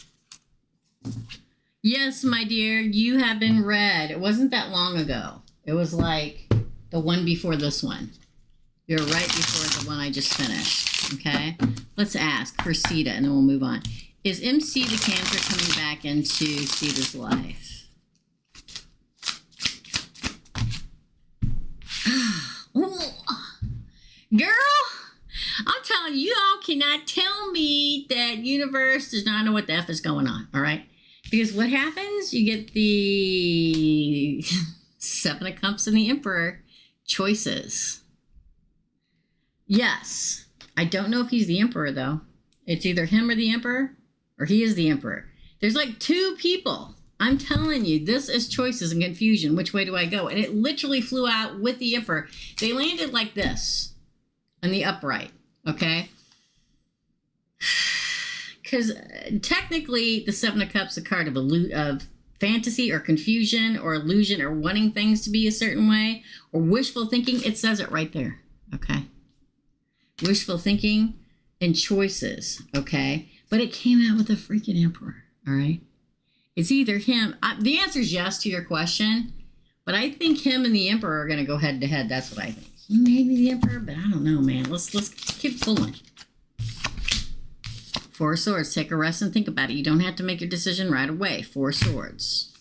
Yes, my dear, you have been read. It wasn't that long ago. It was like the one before this one. You're right before the one I just finished. Okay? Let's ask for Sita, and then we'll move on. Is MC the Cancer coming back into Sita's life? Girl, I'm telling you, y'all cannot tell me that universe does not know what the F is going on, all right? Because what happens? You get the Seven of Cups and the Emperor. Choices. Yes. I don't know if he's the Emperor, though. It's either him or the Emperor, or he is the Emperor. There's like two people. I'm telling you, this is choices and confusion. Which way do I go? And it literally flew out with the Emperor. They landed like this on the upright, okay? Because technically, the Seven of Cups is a card of fantasy or confusion or illusion or wanting things to be a certain way or wishful thinking. It says it right there, okay? Wishful thinking and choices, okay? But it came out with the freaking Emperor, all right? It's either him. The answer is yes to your question, but I think him and the Emperor are going to go head to head. That's what I think. Maybe the Emperor, but I don't know, man. Let's keep pulling. Four of Swords. Take a rest and think about it. You don't have to make your decision right away. Four of Swords.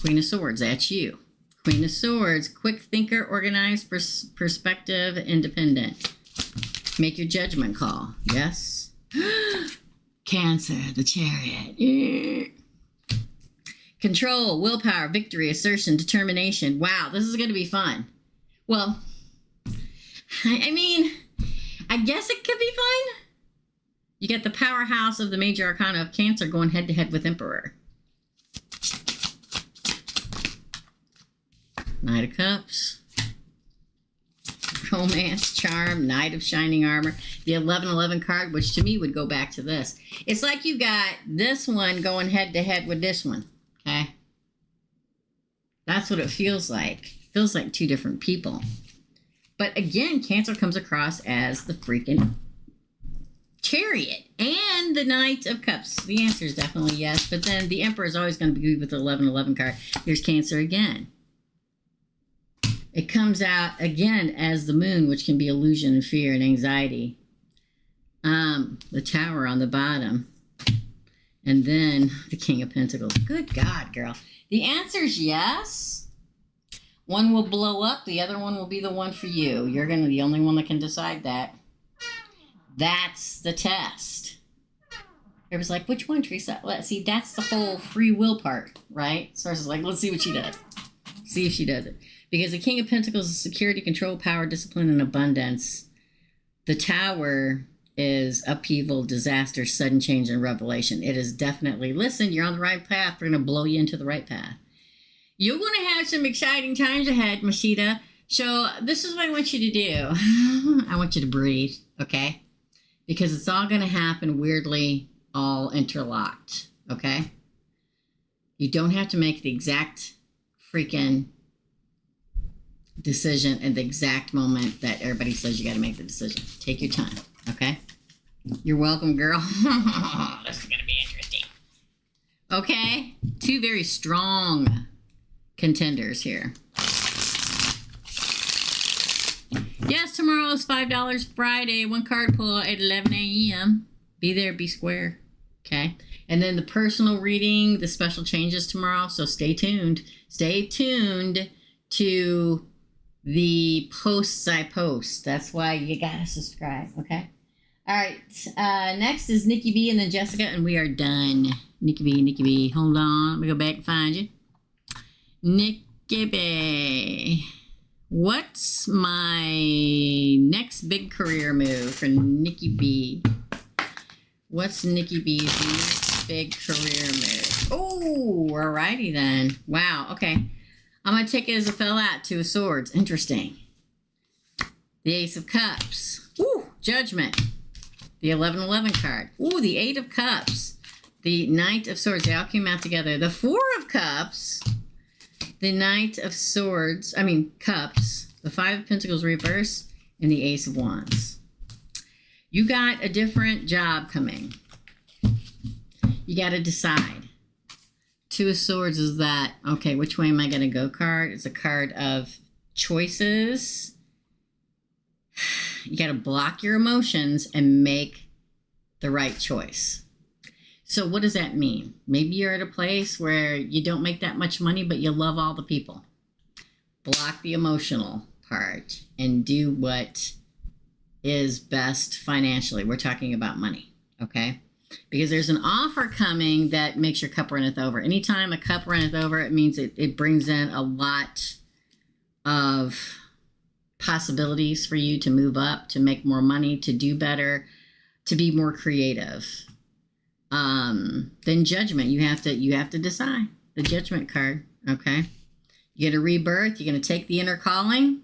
Queen of Swords. That's you. Queen of Swords. Quick thinker, organized, perspective, independent. Make your judgment call. Yes. Cancer, the Chariot. Control, willpower, victory, assertion, determination. Wow, this is going to be fun. Well, I mean, I guess it could be fun. You get the powerhouse of the major arcana of Cancer going head to head with Emperor. Knight of Cups. Romance, charm, Knight of Shining Armor. The 1111 card, which to me would go back to this. It's like you got this one going head to head with this one. Okay? That's what it feels like. It feels like two different people. But again, Cancer comes across as the freaking Chariot and the Knight of Cups. The answer is definitely yes. But then the Emperor is always going to be with the 1111 card. Here's Cancer again. It comes out again as the Moon, which can be illusion and fear and anxiety. The Tower on the bottom. And then the King of Pentacles. Good God, girl. The answer is yes. One will blow up. The other one will be the one for you. You're going to be the only one that can decide that. That's the test. It was like, which one, Teresa? Let's see, that's the whole free will part, right? So I was like, let's see what she does. See if she does it. Because the King of Pentacles is security, control, power, discipline, and abundance. The Tower is upheaval, disaster, sudden change, and revelation. It is definitely, listen, you're on the right path. We're going to blow you into the right path. You're going to have some exciting times ahead, Mashita. So this is what I want you to do. I want you to breathe, okay? Because it's all going to happen weirdly, all interlocked, okay? You don't have to make the exact freaking decision at the exact moment that everybody says you got to make the decision. Take your time, okay? You're welcome, girl. This is going to be interesting. Okay, 2 very strong contenders here. Yes, tomorrow is $5 Friday. 1 card pull at 11 a.m. Be there, be square. Okay. And then the personal reading, the special changes tomorrow. So stay tuned. Stay tuned to the posts I post. That's why you got to subscribe. Okay. All right. Next is Nikki B and then Jessica, and we are done. Nikki B. Hold on. Let me go back and find you. Nikki B. What's my next big career move for Nikki B? What's Nikki B's next big career move? Oh, alrighty then. Wow, okay. I'm going to take it as a fell out, 2 of swords. Interesting. The Ace of Cups. Ooh, Judgment. The 11-11 card. Ooh, the 8 of Cups. The Knight of Swords. They all came out together. The 4 of Cups. The Knight of Swords, Cups, the 5 of Pentacles reverse, and the Ace of Wands. You got a different job coming. You got to decide. 2 of Swords is that, okay, which way am I going to go card? It's a card of choices. You got to block your emotions and make the right choice. So what does that mean? Maybe you're at a place where you don't make that much money, but you love all the people. Block the emotional part and do what is best financially. We're talking about money, okay? Because there's an offer coming that makes your cup runneth over. Anytime a cup runneth over, it means it brings in a lot of possibilities for you to move up, to make more money, to do better, to be more creative. Then Judgment, you have to decide. The Judgment card, okay? You get a rebirth. You're going to take the inner calling.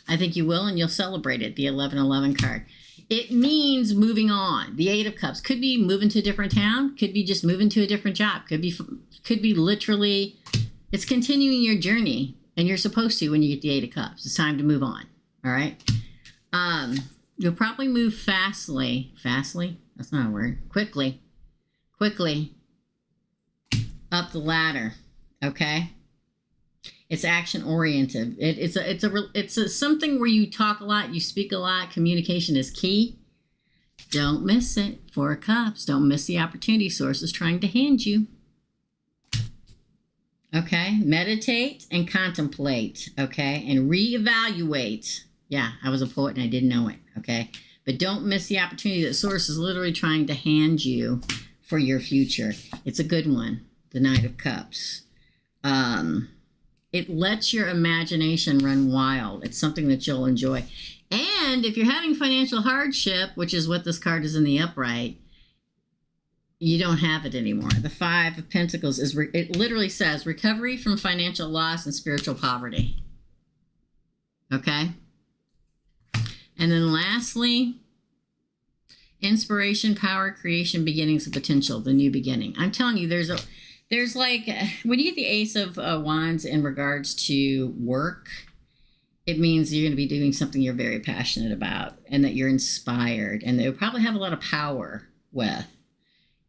I think you will, and you'll celebrate it. The 11-11 card. It means moving on. The 8 of Cups could be moving to a different town. Could be just moving to a different job. Could be literally, it's continuing your journey, and you're supposed to when you get the 8 of Cups. It's time to move on. All right. You'll probably move fastly. That's not a word. Quickly up the ladder. Okay. It's action oriented. It's something where you talk a lot, you speak a lot. Communication is key. Don't miss it. 4 of Cups. Don't miss the opportunity source is trying to hand you. Okay. Meditate and contemplate. Okay. And reevaluate. Yeah, I was a poet and I didn't know it. Okay. But don't miss the opportunity that source is literally trying to hand you for your future. It's a good one. The Knight of Cups. It lets your imagination run wild. It's something that you'll enjoy. And if you're having financial hardship, which is what this card is in the upright, you don't have it anymore. The 5 of Pentacles it literally says recovery from financial loss and spiritual poverty. Okay? And then lastly, inspiration, power, creation, beginnings of potential, the new beginning. I'm telling you, there's like, when you get the Ace of Wands in regards to work, it means you're going to be doing something you're very passionate about and that you're inspired and that you'll probably have a lot of power with.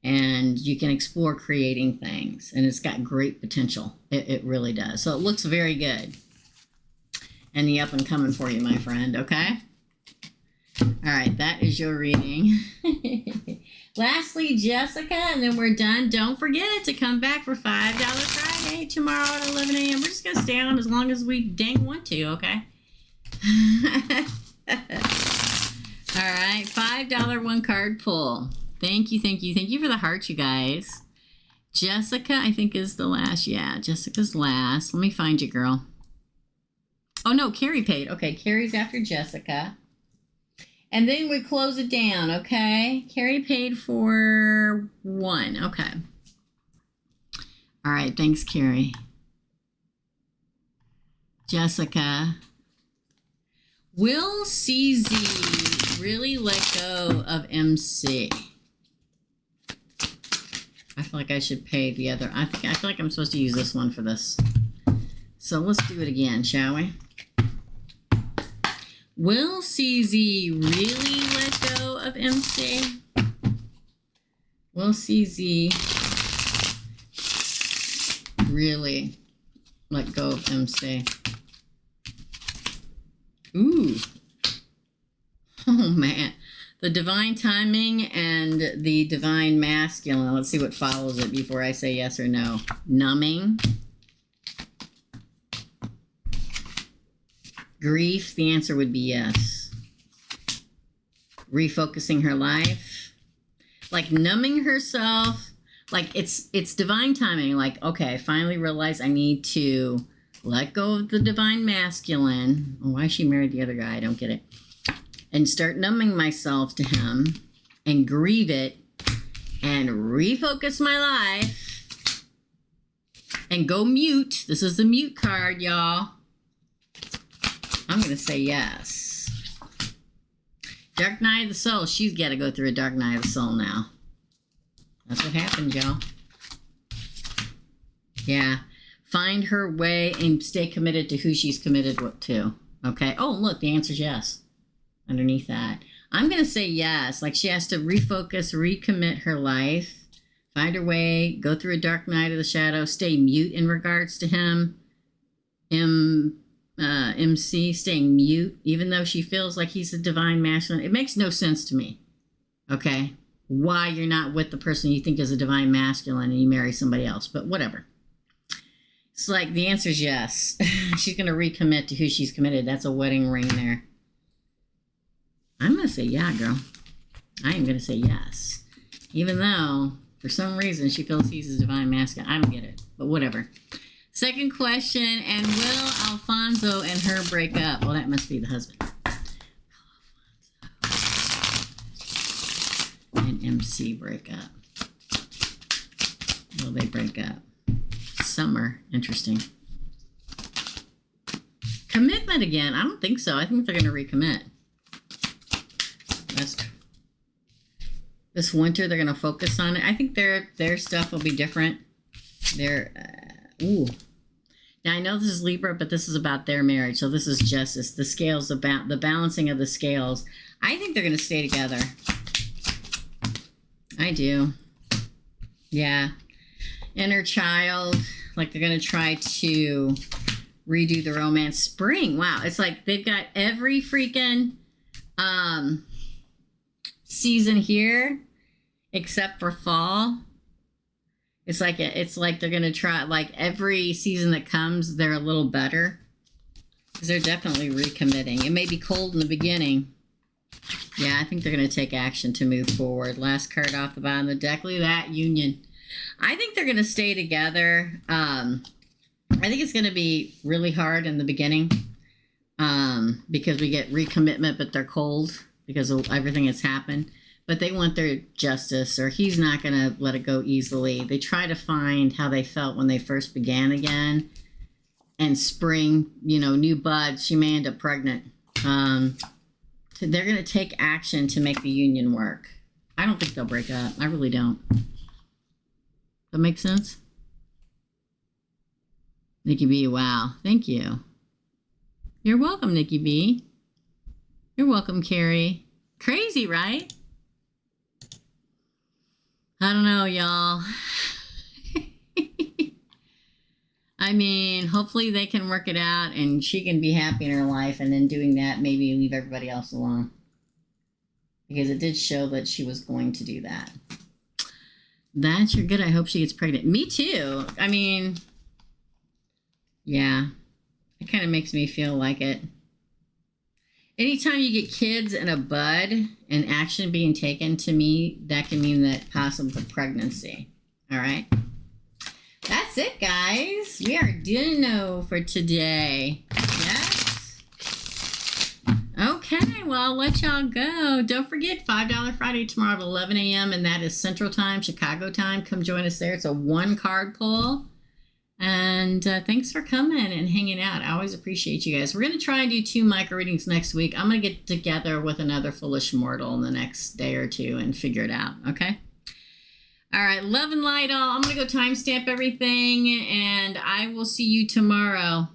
And you can explore creating things. And it's got great potential. It really does. So it looks very good. And the up and coming for you, my friend, okay? All right, that is your reading. Lastly, Jessica, and then we're done. Don't forget to come back for $5 Friday tomorrow at 11 a.m. We're just going to stay on as long as we dang want to, okay? All right, $5 1 card pull. Thank you. Thank you for the hearts, you guys. Jessica, I think, is the last. Yeah, Jessica's last. Let me find you, girl. Oh, no, Carrie paid. Okay, Carrie's after Jessica. And then we close it down, okay? Carrie paid for 1. Okay. All right, thanks, Carrie. Jessica. Will CZ really let go of MC? I feel like I should pay the other. I feel like I'm supposed to use this one for this. So let's do it again, shall we? Will CZ really let go of MC? Will CZ really let go of MC? Ooh. Oh, man. The divine timing and the divine masculine. Let's see what follows it before I say yes or no. Numbing. Grief. The answer would be yes. Refocusing her life. Like numbing herself. Like it's divine timing. Like, okay, I finally realized I need to let go of the divine masculine. Oh, why she married the other guy? I don't get it. And start numbing myself to him and grieve it and refocus my life and go mute. This is the mute card, y'all. I'm going to say yes. Dark night of the soul. She's got to go through a dark night of the soul now. That's what happened, y'all. Yeah. Find her way and stay committed to who she's committed to. Okay. Oh, look, the answer's yes. Underneath that. I'm going to say yes. Like she has to refocus, recommit her life, find her way, go through a dark night of the shadow, stay mute in regards to him. MC, staying mute, even though she feels like he's a divine masculine. It makes no sense to me. Okay. Why you're not with the person you think is a divine masculine and you marry somebody else, but whatever. It's like the answer is yes. She's going to recommit to who she's committed. That's a wedding ring there. I'm going to say yeah, girl. I am going to say yes. Even though, for some reason, she feels he's a divine masculine. I don't get it, but whatever. Second question, and will Alfonso and her break up? Well, that must be the husband. And MC break up. Will they break up? Summer. Interesting. Commitment again? I don't think so. I think they're going to recommit. This winter, they're going to focus on it. I think their stuff will be different. Ooh. Now, I know this is Libra, but this is about their marriage. So this is justice. The scales, about the balancing of the scales. I think they're going to stay together. I do. Yeah. Inner child. Like they're going to try to redo the romance. Spring. Wow. It's like they've got every freaking season here except for fall. It's like they're going to try, like every season that comes, they're a little better. Because they're definitely recommitting. It may be cold in the beginning. Yeah, I think they're going to take action to move forward. Last card off the bottom of the deck. Look at that, union. I think they're going to stay together. I think it's going to be really hard in the beginning. Because we get recommitment, but they're cold because of everything that's happened. But they want their justice, or he's not going to let it go easily. They try to find how they felt when they first began again. And spring, new buds. She may end up pregnant. They're going to take action to make the union work. I don't think they'll break up. I really don't. That makes sense? Nikki B, wow. Thank you. You're welcome, Nikki B. You're welcome, Carrie. Crazy, right? I don't know, y'all. I mean, hopefully they can work it out and she can be happy in her life, and then doing that, maybe leave everybody else alone. Because it did show that she was going to do that. That's your good. I hope she gets pregnant. Me too. I mean, yeah. It kind of makes me feel like it. Anytime you get kids and a bud and action being taken, to me, that can mean that possible pregnancy. All right. That's it, guys. We are done for today. Yes? Okay, well, I'll let y'all go. Don't forget, $5 Friday tomorrow at 11 a.m., and that is Central Time, Chicago time. Come join us there. It's a one-card pull. And thanks for coming and hanging out. I always appreciate you guys. We're going to try and do 2 micro readings next week. I'm going to get together with another foolish mortal in the next day or 2 and figure it out. Okay? All right. Love and light all. I'm going to go timestamp everything, and I will see you tomorrow.